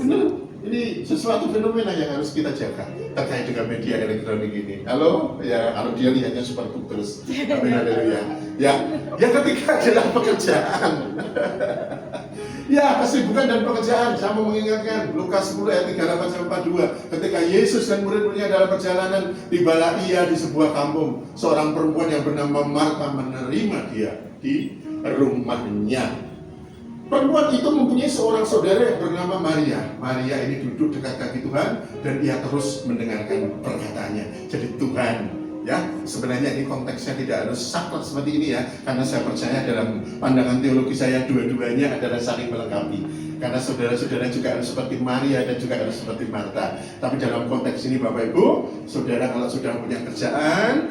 Bener. Ini sesuatu fenomena yang harus kita jaga terkait dengan media elektronik ini. Halo, ya kalau dia lihatnya super terus. Amin haleluya. Ya, yang ketiga adalah pekerjaan. Ya, kesibukan dan pekerjaan. Saya mau mengingatkan Lukas 10 ayat 38-42. Ketika Yesus dan murid-muridnya dalam perjalanan, tibalah ia di sebuah kampung. Seorang perempuan yang bernama Marta menerima dia di rumahnya. Perempuan itu mempunyai seorang saudara yang bernama Maria. Maria ini duduk dekat kaki Tuhan dan ia terus mendengarkan perkataannya. Jadi Tuhan, ya sebenarnya ini konteksnya tidak harus saklek seperti ini ya, karena saya percaya dalam pandangan teologi saya dua-duanya adalah saling melengkapi. Karena saudara-saudara juga harus seperti Maria dan juga harus seperti Marta. Tapi dalam konteks ini Bapak Ibu, saudara kalau sudah punya pekerjaan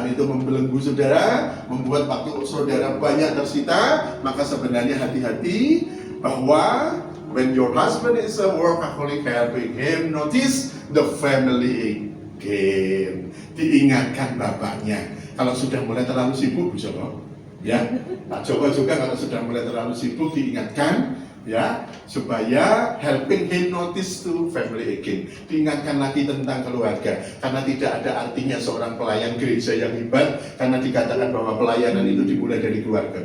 itu membelenggu saudara, membuat waktu saudara banyak tersita, maka sebenarnya hati-hati bahwa when your husband is a workaholic, helping him notice the family again. Diingatkan bapaknya. Kalau sudah mulai terlalu sibuk, Bu Joko, ya Pak Joko juga kalau sudah mulai terlalu sibuk diingatkan, ya supaya helping him notice to family again. Diingatkan lagi tentang keluarga, karena tidak ada artinya seorang pelayan gereja yang hebat karena dikatakan bahwa pelayanan itu dimulai dari keluarga.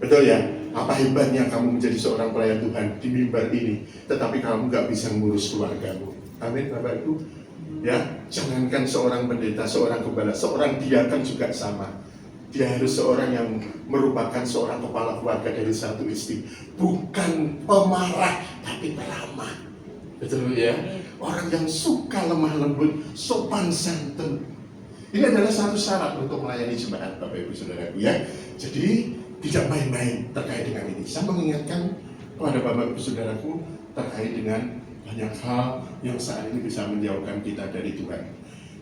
Betul ya? Apa hebatnya kamu menjadi seorang pelayan Tuhan di mimbar ini, tetapi kamu nggak bisa ngurus keluargamu. Amin Bapak Ibu. Ya, jangankan seorang pendeta, seorang gembala, seorang diaken juga sama. Dia harus seorang yang merupakan seorang kepala keluarga dari satu istri, bukan pemarah tapi peramah. Betul ya? orang yang suka lemah lembut, sopan santun. Ini adalah satu syarat untuk melayani jemaat, Bapak Ibu Saudaraku ya. Jadi tidak main-main terkait dengan ini. Saya mengingatkan kepada Bapak Ibu Saudaraku terkait dengan banyak hal yang saat ini bisa menjauhkan kita dari Tuhan.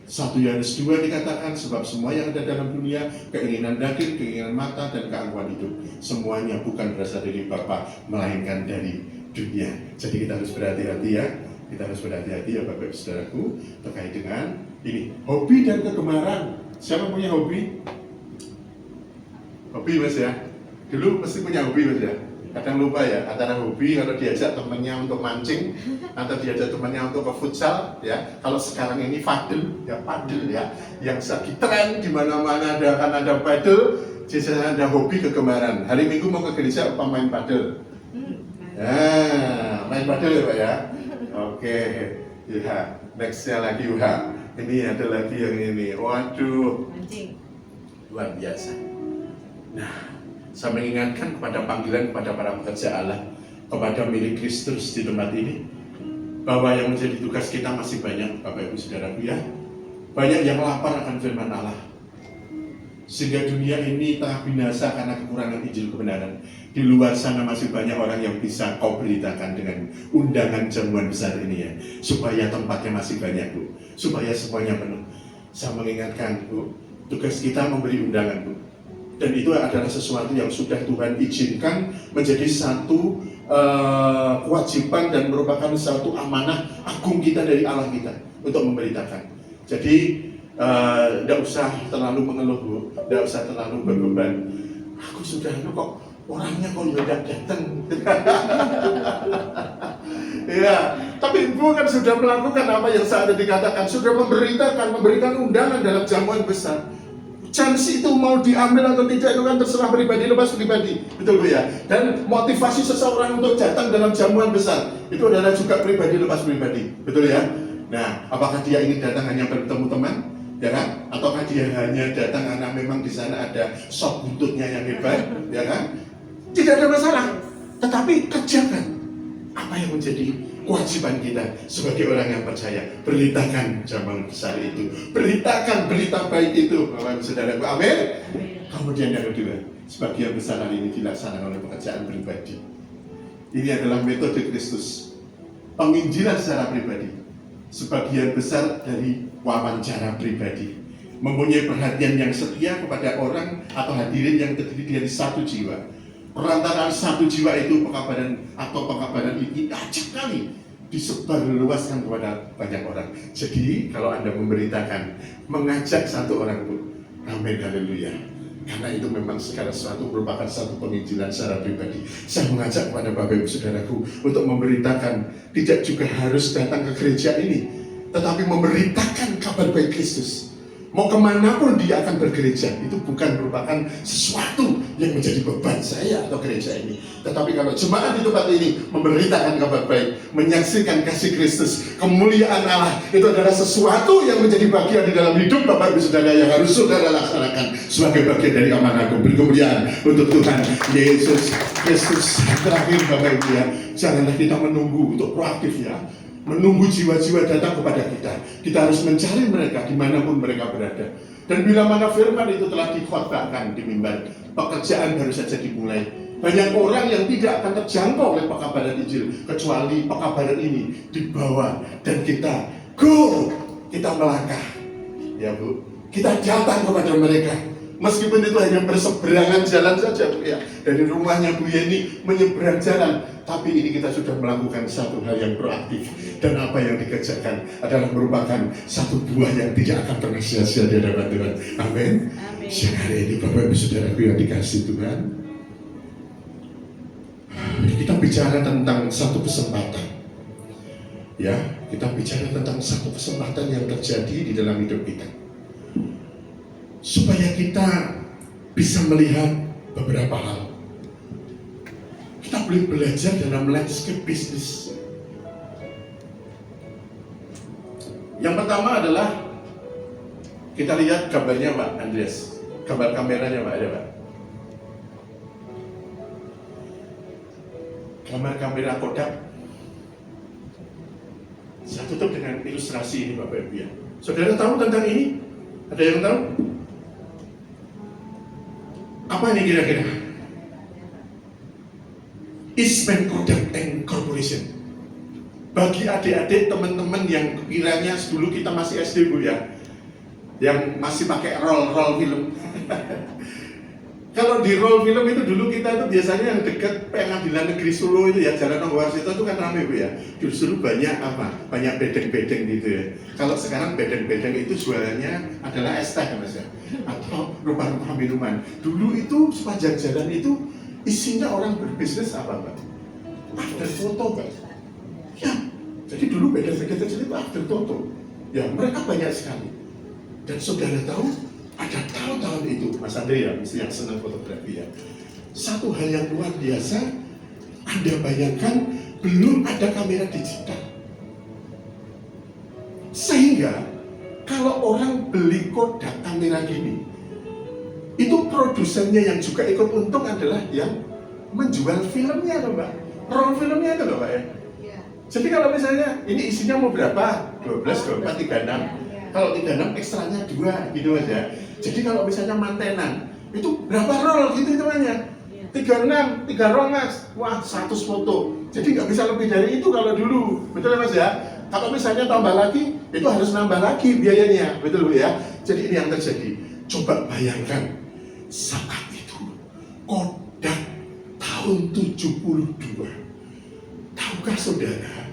1 Yohanes 2 dikatakan, sebab semua yang ada dalam dunia, keinginan daging, keinginan mata, dan keangkuhan hidup, semuanya bukan berasal dari Bapa, melainkan dari dunia. Jadi kita harus berhati-hati ya. Kita harus berhati-hati ya Bapak Ibu Saudaraku terkait dengan ini. Hobi dan kegemaran. Siapa punya hobi? Hobi Mas ya? Dulu pasti punya hobi Mas ya? Kadang lupa ya, antara hobi kalau diajak temannya untuk mancing atau diajak temannya untuk ke futsal ya. Kalau sekarang ini padel ya, yang lagi tren di mana-mana akan ada padel. Jadi ada hobi kegemaran. Hari Minggu mau ke gereja apa main padel? Main padel ya Pak ya. Oke, ya nextnya lagi ini ada lagi yang ini. Waduh, luar biasa. Nah, saya mengingatkan kepada panggilan kepada para pekerja Allah, kepada milik Kristus di tempat ini, bahwa yang menjadi tugas kita masih banyak, Bapak Ibu Saudaraku ya. Banyak yang lapar akan firman Allah, sehingga dunia ini telah binasa karena kekurangan Injil kebenaran. Di luar sana masih banyak orang yang bisa kau beritakan dengan undangan jamuan besar ini ya, supaya tempatnya masih banyak Bu, supaya semuanya penuh. Saya mengingatkan Bu, tugas kita memberi undangan Bu. Dan itu adalah sesuatu yang sudah Tuhan izinkan menjadi satu kewajiban dan merupakan satu amanah agung kita dari Allah kita untuk memberitakan. Jadi tidak usah terlalu mengeluh Bu, tidak usah terlalu berbeban. Aku sudah kok orangnya kok tidak datang. Ya, tapi Ibu kan sudah melakukan apa yang saat itu dikatakan, sudah memberikan undangan dalam jamuan besar. Chance itu mau diambil atau tidak itu kan terserah pribadi, lepas pribadi, betul Bu ya. Dan motivasi seseorang untuk datang dalam jamuan besar itu adalah juga pribadi lepas pribadi, betul ya. Nah, apakah dia ingin datang hanya bertemu teman, ya kan? Ataukah dia hanya datang karena memang di sana ada sop buntutnya yang hebat, ya kan? Tidak ada masalah. Tetapi kerjakan apa yang menjadi kewajiban kita sebagai orang yang percaya. Beritakan jamuan besar itu, beritakan berita baik itu, Bapak Saudara. Amin. Kemudian yang kedua, sebagian besar hari ini dilaksanakan oleh pekerjaan pribadi. Ini adalah metode Kristus, penginjilan secara pribadi. Sebagian besar dari wawancara pribadi, mempunyai perhatian yang setia kepada orang atau hadirin yang terdiri dari satu jiwa. Perantaraan satu jiwa itu pengkabaran ini acak kali disebarluaskan kepada banyak orang. Jadi kalau Anda memberitakan, mengajak satu orang Bu, amin, haleluya. Karena itu memang segala sesuatu merupakan satu penginjilan secara pribadi. Saya mengajak kepada Bapak Ibu Saudaraku untuk memberitakan, tidak juga harus datang ke gereja ini, tetapi memberitakan kabar baik Kristus. Mau kemanapun dia akan bergereja, itu bukan merupakan sesuatu yang menjadi beban saya atau gereja ini. Tetapi kalau jemaat di tempat ini memberitakan kabar baik, menyaksikan kasih Kristus, kemuliaan Allah, itu adalah sesuatu yang menjadi bagian di dalam hidup Bapak Ibu Saudara yang harus saudara laksanakan sebagai bagian dari amanah beri kemuliaan untuk Tuhan Yesus Kristus. Terakhir Bapak Ibu ya, janganlah kita menunggu untuk proaktif ya. Menunggu jiwa-jiwa datang kepada kita. Kita harus mencari mereka dimanapun mereka berada. Dan bila mana firman itu telah dikhotbahkan di mimbar, pekerjaan baru saja dimulai. Banyak orang yang tidak akan terjangkau oleh pekabaran Injil, kecuali pekabaran ini dibawa dan kita go, kita melangkah. Ya Bu, kita datang kepada mereka. Meskipun itu hanya berseberangan jalan saja Bu ya, dari rumahnya Bu Yeni menyeberang jalan, tapi ini kita sudah melakukan satu hal yang proaktif. Dan apa yang dikerjakan adalah merupakan satu buah yang tidak akan pernah sia-sia di hadapan Tuhan. Amin. Siang hari ini Bapak Ibu Saudaraku yang dikasih Tuhan, kita bicara tentang satu kesempatan. Ya, kita bicara tentang satu kesempatan yang terjadi di dalam hidup kita, supaya kita bisa melihat beberapa hal. Kita boleh belajar dalam landscape bisnis. Yang pertama adalah kita lihat gambarnya Pak Andreas, gambar kameranya Pak, ada Pak? Gambar kamera Kodak. Saya tutup dengan ilustrasi ini Bapak Ibu ya. Saudara tahu tentang ini? Ada yang tahu? Apa ini kira-kira? Eastman Kodak and Corporation. Bagi adik-adik teman-teman yang kiranya dulu kita masih SD Bu ya, yang masih pakai roll film. Kalau di roll film itu dulu kita itu biasanya yang dekat Pengadilan Negeri Solo itu ya, Jalan Warsito itu kan ramai Bu ya. Justru banyak apa? Banyak bedeng-bedeng gitu ya. Kalau sekarang bedeng-bedeng itu jualannya adalah es teh Mas ya, atau rumah-rumah minuman. Dulu itu sepanjang jalan itu isinya orang berbisnis apa Pak? After foto Pak. Ya, jadi dulu bedeng-bedeng kecil itu after foto. Ya, mereka banyak sekali. Dan saudara tahu, ada tahun-tahun itu, Mas Andre ya, mesti yang senang fotografi ya. Satu hal yang luar biasa, Anda bayangkan belum ada kamera digital. Sehingga kalau orang beli Kodak kamera gini, itu produsennya yang juga ikut untung adalah yang menjual filmnya loh Mbak. Roll filmnya itu loh Mbak ya. Jadi kalau misalnya ini isinya mau berapa? 12, 24, 36. Kalau 36 ekstranya 2 gitu aja. Jadi kalau misalnya mantenan itu berapa roll gitu hitungannya? 36, 3 roll Mas. Wah 100 foto. Jadi nggak bisa lebih dari itu kalau dulu. Betul ya Mas ya? Kalau misalnya tambah lagi, itu harus nambah lagi biayanya. Betul Bu ya? Jadi ini yang terjadi. Coba bayangkan saat itu Kodak tahun 72. Tahukah saudara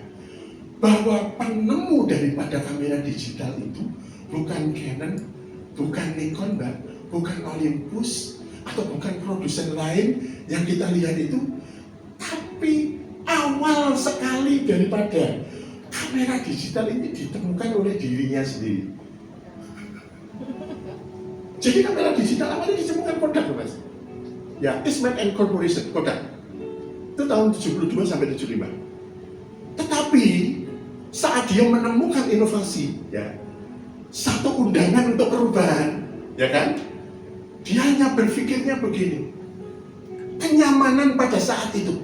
bahwa penemu daripada kamera digital itu bukan Canon, bukan Nikon, Mbak, bukan Olympus, atau bukan produsen lain yang kita lihat itu, tapi awal sekali daripada kamera digital ini ditemukan oleh dirinya sendiri. Jadi kamera digital awalnya ditemukan Kodak, Mas. Ya, Eastman and Corporation, Kodak. Itu tahun 72 sampai 75. Tetapi saat dia menemukan inovasi, ya, satu undangan untuk perubahan, ya kan? Dia hanya berpikirnya begini, kenyamanan pada saat itu.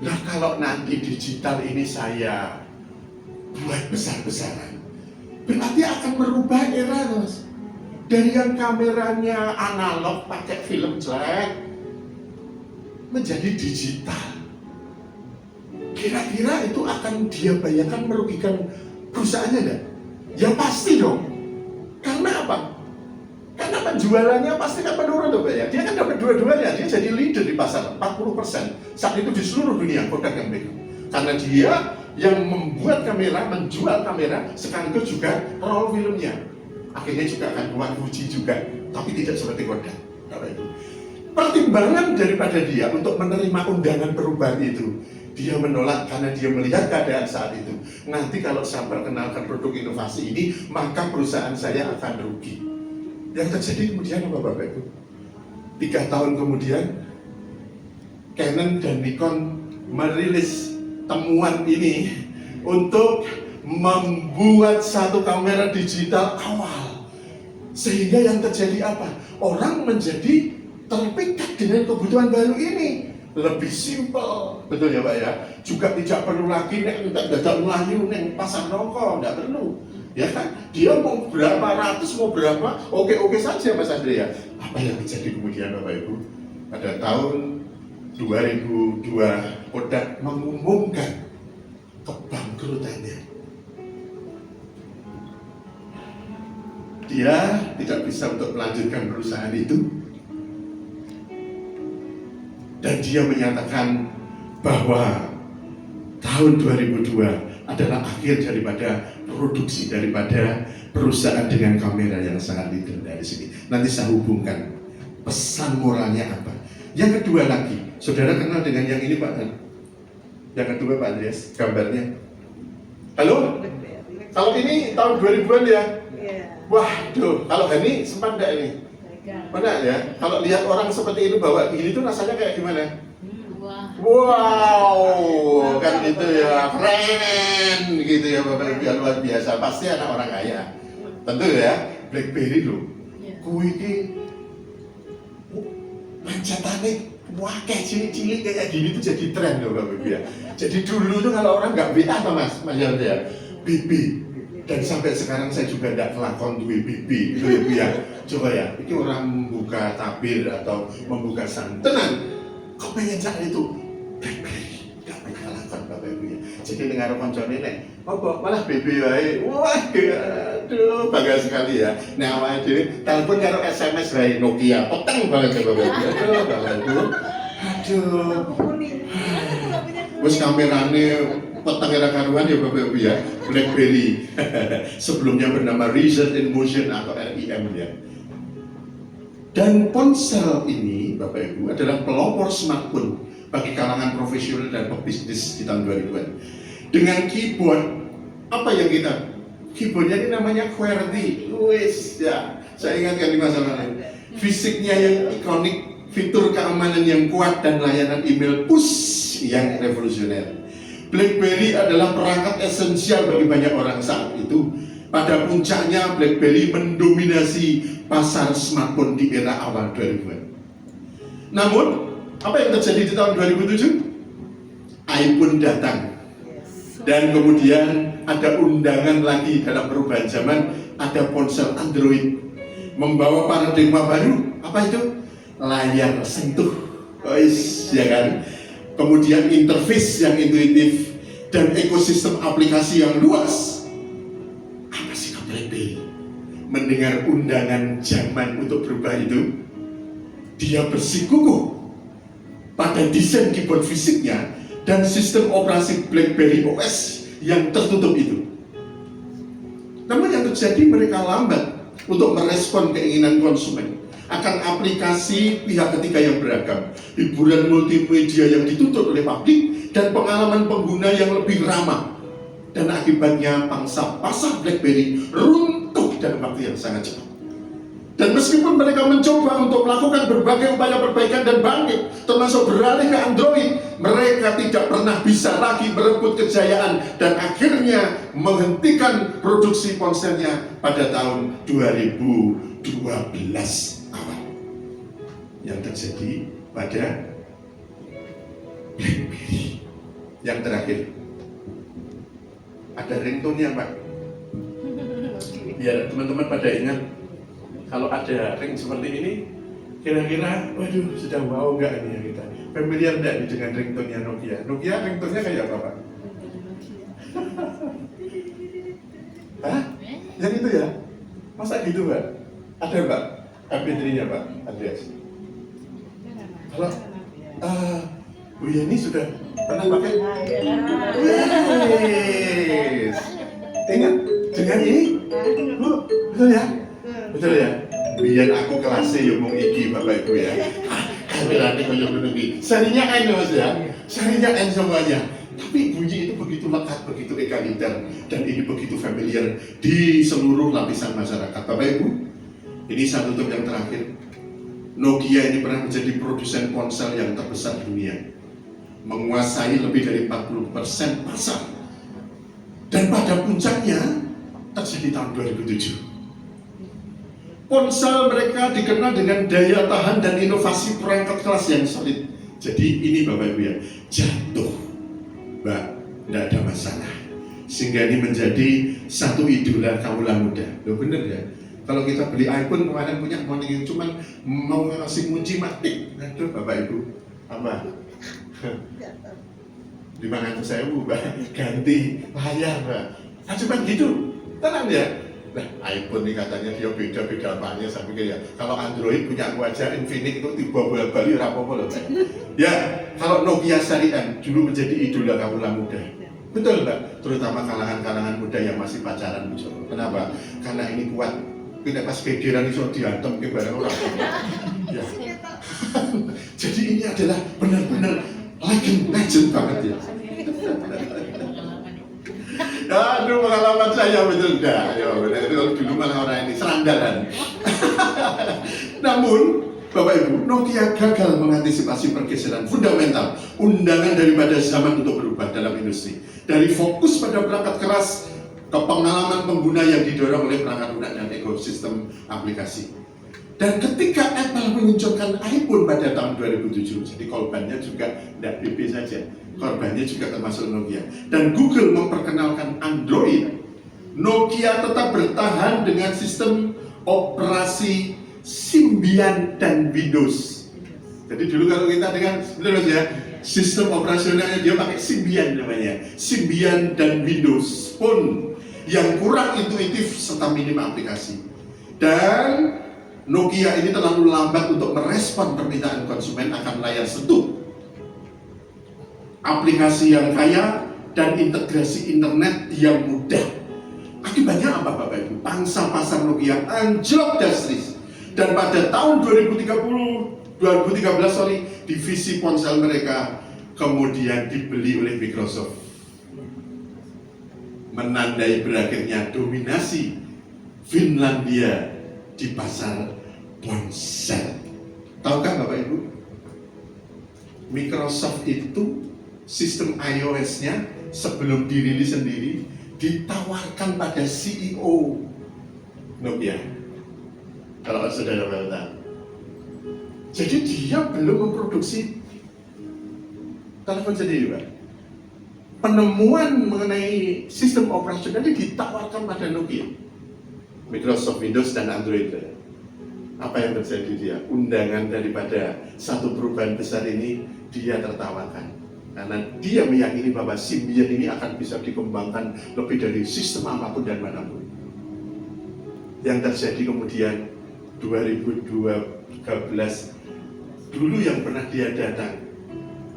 Lah kalau nanti digital ini saya buat besar-besaran, berarti akan merubah era, Mas. Dari yang kameranya analog pakai film jelek menjadi digital. Kira-kira itu akan dia bayangkan merugikan perusahaannya enggak? Ya pasti dong. Karena apa? Karena penjualannya pasti akan menurun tuh Pak ya. Dia kan dapat dua-duanya, dia jadi leader di pasar 40%. Saat itu di seluruh dunia Kodak yang pegang. Karena dia yang membuat kamera, menjual kamera, sekaligus juga roll filmnya. Akhirnya juga akan buat Fuji juga, tapi tidak seperti Kodak. Pertimbangan daripada dia untuk menerima undangan perubahan itu, dia menolak karena dia melihat keadaan saat itu. Nanti kalau saya perkenalkan produk inovasi ini, maka perusahaan saya akan rugi. Yang terjadi kemudian apa Bapak Ibu? 3 tahun kemudian, Canon dan Nikon merilis temuan ini untuk membuat satu kamera digital awal. Sehingga yang terjadi apa? Orang menjadi terpikat dengan kebutuhan baru ini. Lebih simpel, betul ya Pak ya. Juga tidak perlu lagi nek dadak melayu neng pasar rokok, tidak perlu. Ya kan? Dia mau berapa ratus, mau berapa, oke saja Mas Andre ya. Apa yang terjadi kemudian Bapak Ibu? Pada tahun 2002 Kodak mengumumkan kebangkrutannya. Dia tidak bisa untuk melanjutkan perusahaan itu. Dan dia menyatakan bahwa tahun 2002 adalah akhir daripada produksi daripada perusahaan dengan kamera yang sangat leader dari sini. Nanti saya hubungkan pesan moralnya apa. Yang kedua lagi, saudara kenal dengan yang ini Pak? Yang kedua Pak Andreas, gambarnya. Halo? Kalau ini tahun 2000-an ya? Waduh, kalau ini sempat enggak ini? Mana ya? Kalau lihat orang seperti itu bawa begini tuh rasanya kayak gimana? Wow, kan gitu ya, keren gitu ya Bapak Ibu, luar biasa. Pasti anak orang kaya, tentu ya. BlackBerry loh, kui ini mancatannya, wah kayak cilik-cilik kayak gini tuh jadi tren loh Bapak Ibu ya. Jadi dulu tuh kalau orang nggak WA apa Mas Jar ya, BB. Dan sampai sekarang saya juga tidak kelakon duwe BB, gitu ya Bu ya. Coba ya, ini orang membuka tabir atau membuka santenan, kok pengen cari itu BlackBerry, tidak pernah kelakon Bapak Ibu ya. Jadi dengar koncone nek, apa malah BB wae, wah, aduh, bangga sekali ya. Nah awalnya dhewe telepon karo SMS wae Nokia, peteng banget ya Bapak Ibu. Aduh, Bapak Ibu, aduh. Wes kamerane petang era karuan ya Bapak Ibu ya, BlackBerry. Sebelumnya bernama Reason in Motion atau RIM ya. Dan ponsel ini Bapak Ibu adalah pelopor smartphone bagi kalangan profesional dan pebisnis di tahun 2000-an. Dengan keyboard, apa yang kita? Keyboardnya ini namanya QWERTY. Wes ya, saya ingatkan di masa lalu. Fisiknya yang ikonik, fitur keamanan yang kuat dan layanan email push yang revolusioner. BlackBerry adalah perangkat esensial bagi banyak orang saat itu. Pada puncaknya BlackBerry mendominasi pasar smartphone di era awal 2000-an. Namun, apa yang terjadi di tahun 2007? iPhone datang. Dan kemudian ada undangan lagi dalam perubahan zaman, ada ponsel Android. Membawa paradigma baru, apa itu? Layar sentuh. Ya kan? Kemudian interface yang intuitif dan ekosistem aplikasi yang luas. Apa sih BlackBerry? Mendengar undangan zaman untuk berubah itu, dia bersikukuh pada desain keyboard fisiknya dan sistem operasi BlackBerry OS yang tertutup itu. Namun yang terjadi, mereka lambat untuk merespon keinginan konsumen akan aplikasi pihak ketiga yang beragam, hiburan multimedia yang dituntut oleh publik, dan pengalaman pengguna yang lebih ramah. Dan akibatnya pangsa pasar BlackBerry runtuh dalam waktu yang sangat cepat. Dan meskipun mereka mencoba untuk melakukan berbagai upaya perbaikan dan bangkit, termasuk beralih ke Android, mereka tidak pernah bisa lagi merebut kejayaan dan akhirnya menghentikan produksi ponselnya pada tahun 2012 awal. Yang terjadi pada BlackBerry. Yang terakhir, ada ringtone-nya Pak. Biar teman-teman pada ingat, kalau ada ring seperti ini, kira-kira, waduh, sudah wow enggak ini ya kita? Familiar enggak nih dengan ringtone-nya Nokia? Nokia ringtone-nya kayak apa Pak? Hah? Yang itu ya? Masa gitu Pak? Ada Pak? MP3-nya Pak? Ada. Kalau Bu Yeni sudah pernah pakai? Yes. Ingat dengan ini? Bu, betul ya? Betul ya? Biar aku kelasnya ya mau iki Bapak Ibu ya. Kameranya bener-bener iki. Sarinya N Mas ya. Sarinya N semuanya. Tapi bunyi itu begitu lekat, begitu egaliter, dan ini begitu familiar di seluruh lapisan masyarakat. Bapak Ibu, ini satu tutup yang terakhir. Nokia ini pernah menjadi produsen ponsel yang terbesar dunia, menguasai lebih dari 40% pasar. Dan pada puncaknya terjadi tahun 2007. Ponsel mereka dikenal dengan daya tahan dan inovasi perangkat kelas yang solid. Jadi ini Bapak Ibu ya, jatuh Mbak, tidak ada masalah. Sehingga ini menjadi satu idola kaula muda. Loh bener ya? Kalau kita beli iPhone kemarin punya morning yang cuma mau ngasih kunci mati. Aduh Bapak Ibu, apa? 500.000 Mbak, ganti layar Mbak. Nah cuma gitu, tenang ya. Nah iPhone ini katanya dia beda-beda apanya, saya pikir ya. Kalau Android punya aku aja, Infinix itu tiba bolak-balik rapopo loh Mbak. Ya, kalau Nokia seri N dulu menjadi idola kaula muda. Betul Mbak, terutama kalangan-kalangan muda yang masih pacaran. Kenapa? Karena ini kuat. Tidak pas kegeran itu diantem ke barang orang. Ya. Jadi ini adalah benar-benar legend banget ya. Aduh pengalaman saya betul dah. Ya benar itu dulu malah orang ini serandaran. Namun Bapak Ibu, Nokia gagal mengantisipasi pergeseran fundamental undangan daripada zaman untuk berubah dalam industri. Dari fokus pada perangkat keras ke pengalaman pengguna yang didorong oleh perangkat lunak dan ekosistem aplikasi. Dan ketika Apple meluncurkan iPhone pada tahun 2007, jadi korbannya juga tidak BB saja, korbannya juga termasuk Nokia. Dan Google memperkenalkan Android, Nokia tetap bertahan dengan sistem operasi Symbian dan Windows. Jadi dulu kalau kita dengan sistem operasionalnya dia pakai Symbian namanya, Symbian dan Windows Phone yang kurang intuitif serta minim aplikasi. Dan Nokia ini terlalu lambat untuk merespon permintaan konsumen akan layar sentuh, aplikasi yang kaya, dan integrasi internet yang mudah. Akibatnya apa Bapak Ibu? Pangsa pasar Nokia anjlok drastis. Dan pada tahun 2013 divisi ponsel mereka kemudian dibeli oleh Microsoft. Menandai berakhirnya dominasi Finlandia di pasar ponsel. Tahukah Bapak Ibu? Microsoft itu sistem iOS-nya sebelum dirilis sendiri ditawarkan pada CEO Nokia. Kalau saudara tahu. Jadi dia belum memproduksi telepon sendiri, Pak. Penemuan mengenai sistem operasional ini ditawarkan pada Nokia, Microsoft Windows dan Android. Apa yang terjadi dia? Undangan daripada satu perubahan besar ini dia tertawakan. Karena dia meyakini bahwa Symbian ini akan bisa dikembangkan lebih dari sistem apapun dan manapun. Yang terjadi kemudian 2013, dulu yang pernah dia datang,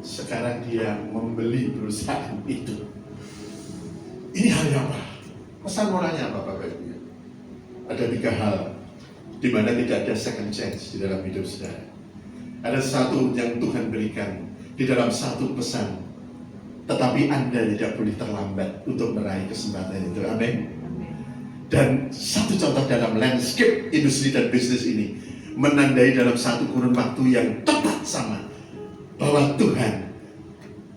sekarang dia membeli perusahaan itu. Ini halnya apa? Pesan moralnya apa Bapak Ibu? Ada 3 hal di mana tidak ada second chance di dalam hidup saudara. Ada satu yang Tuhan berikan di dalam satu pesan, tetapi Anda tidak boleh terlambat untuk meraih kesempatan itu. Amin. Dan satu contoh dalam landscape industri dan bisnis ini menandai dalam satu kurun waktu yang tepat sama bahwa Tuhan,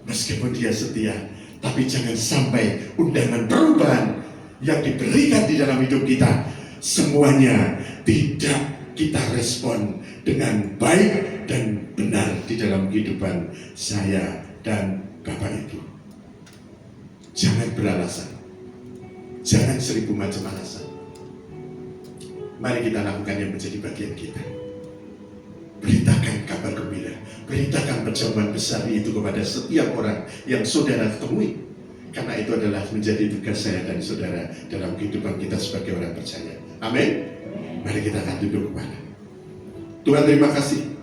meskipun dia setia, tapi jangan sampai undangan perubahan yang diberikan di dalam hidup kita semuanya tidak kita respon dengan baik dan benar di dalam kehidupan saya dan Bapak Ibu. Jangan beralasan, jangan 1000 macam alasan. Mari kita lakukan yang menjadi bagian kita. Beritakan kabar gembira, beritakan perjamuan besar itu kepada setiap orang yang saudara temui. Karena itu adalah menjadi tugas saya dan saudara dalam kehidupan kita sebagai orang percaya. Amin. Mari kita akan duduk kepada Tuhan. Terima kasih,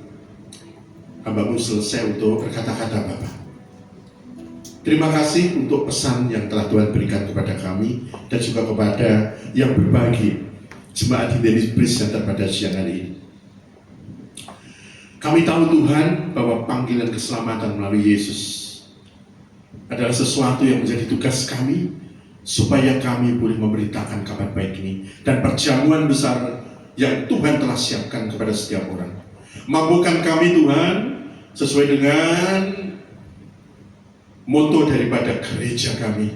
hamba-Mu selesai untuk berkata-kata Bapa. Terima kasih untuk pesan yang telah Tuhan berikan kepada kami dan juga kepada yang berbagi jemaat Identitas Presenter pada siang hari ini. Kami tahu Tuhan bahwa panggilan keselamatan melalui Yesus adalah sesuatu yang menjadi tugas kami supaya kami boleh memberitakan kabar baik ini dan perjamuan besar yang Tuhan telah siapkan kepada setiap orang. Mampukan kami Tuhan sesuai dengan moto daripada gereja kami,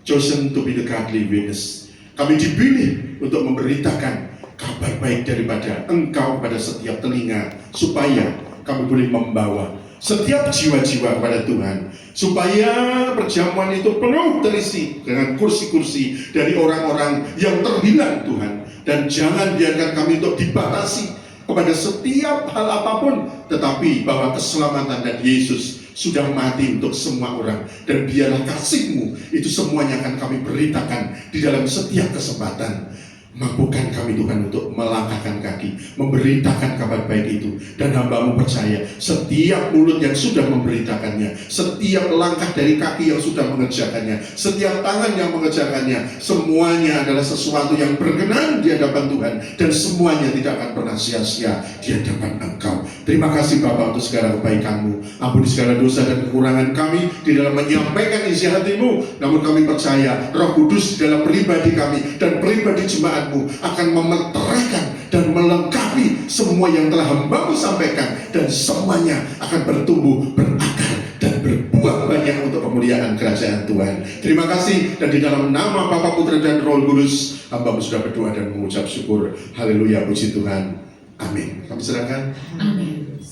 chosen to be the godly witness. Kami dipilih untuk memberitakan kabar baik daripada Engkau pada setiap telinga, supaya kami boleh membawa setiap jiwa-jiwa kepada Tuhan, supaya perjamuan itu penuh terisi dengan kursi-kursi dari orang-orang yang terhilang Tuhan. Dan jangan biarkan kami untuk dibatasi kepada setiap hal apapun, tetapi bahwa keselamatan dan Yesus sudah mati untuk semua orang. Dan biarlah kasih-Mu itu semuanya akan kami beritakan di dalam setiap kesempatan. Mampukan kami Tuhan untuk melangkahkan kaki, memberitakan kabar baik itu. Dan hamba-Mu percaya setiap mulut yang sudah memberitakannya, setiap langkah dari kaki yang sudah mengerjakannya, setiap tangan yang mengerjakannya, semuanya adalah sesuatu yang berkenan di hadapan Tuhan. Dan semuanya tidak akan pernah sia-sia di hadapan Engkau. Terima kasih Bapa untuk segala kebaikan-Mu. Ampuni segala dosa dan kekurangan kami di dalam menyampaikan isi hati-Mu. Namun kami percaya Roh Kudus di dalam pribadi kami dan pribadi jemaat akan memeteraikan dan melengkapi semua yang telah hamba-Mu sampaikan, dan semuanya akan bertumbuh, berakar, dan berbuah banyak untuk kemuliaan kerajaan Tuhan. Terima kasih, dan di dalam nama Bapa, Putra, dan Roh Kudus, hamba-Mu sudah berdoa dan mengucap syukur. Haleluya, puji Tuhan. Amin. Kami serahkan. Amin.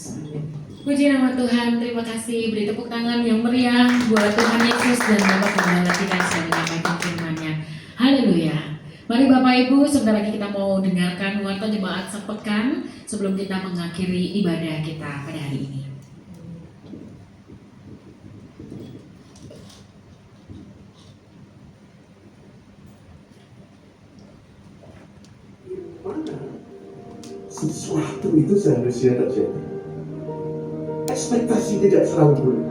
Puji nama Tuhan, terima kasih. Beri tepuk tangan yang meriah buat Tuhan Yesus dan Bapak Pembala kita yang sedang menyampaikan firman-Nya. Haleluya. Mari Bapak Ibu, sebentar lagi kita mau dengarkan warta jemaat sepekan sebelum kita mengakhiri ibadah kita pada hari ini. Sesuatu itu seharusnya terjadi. Ekspektasi tidak selalu boleh.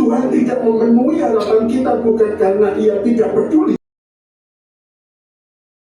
Tuhan tidak memenuhi harapan kita bukan karena Ia tidak peduli.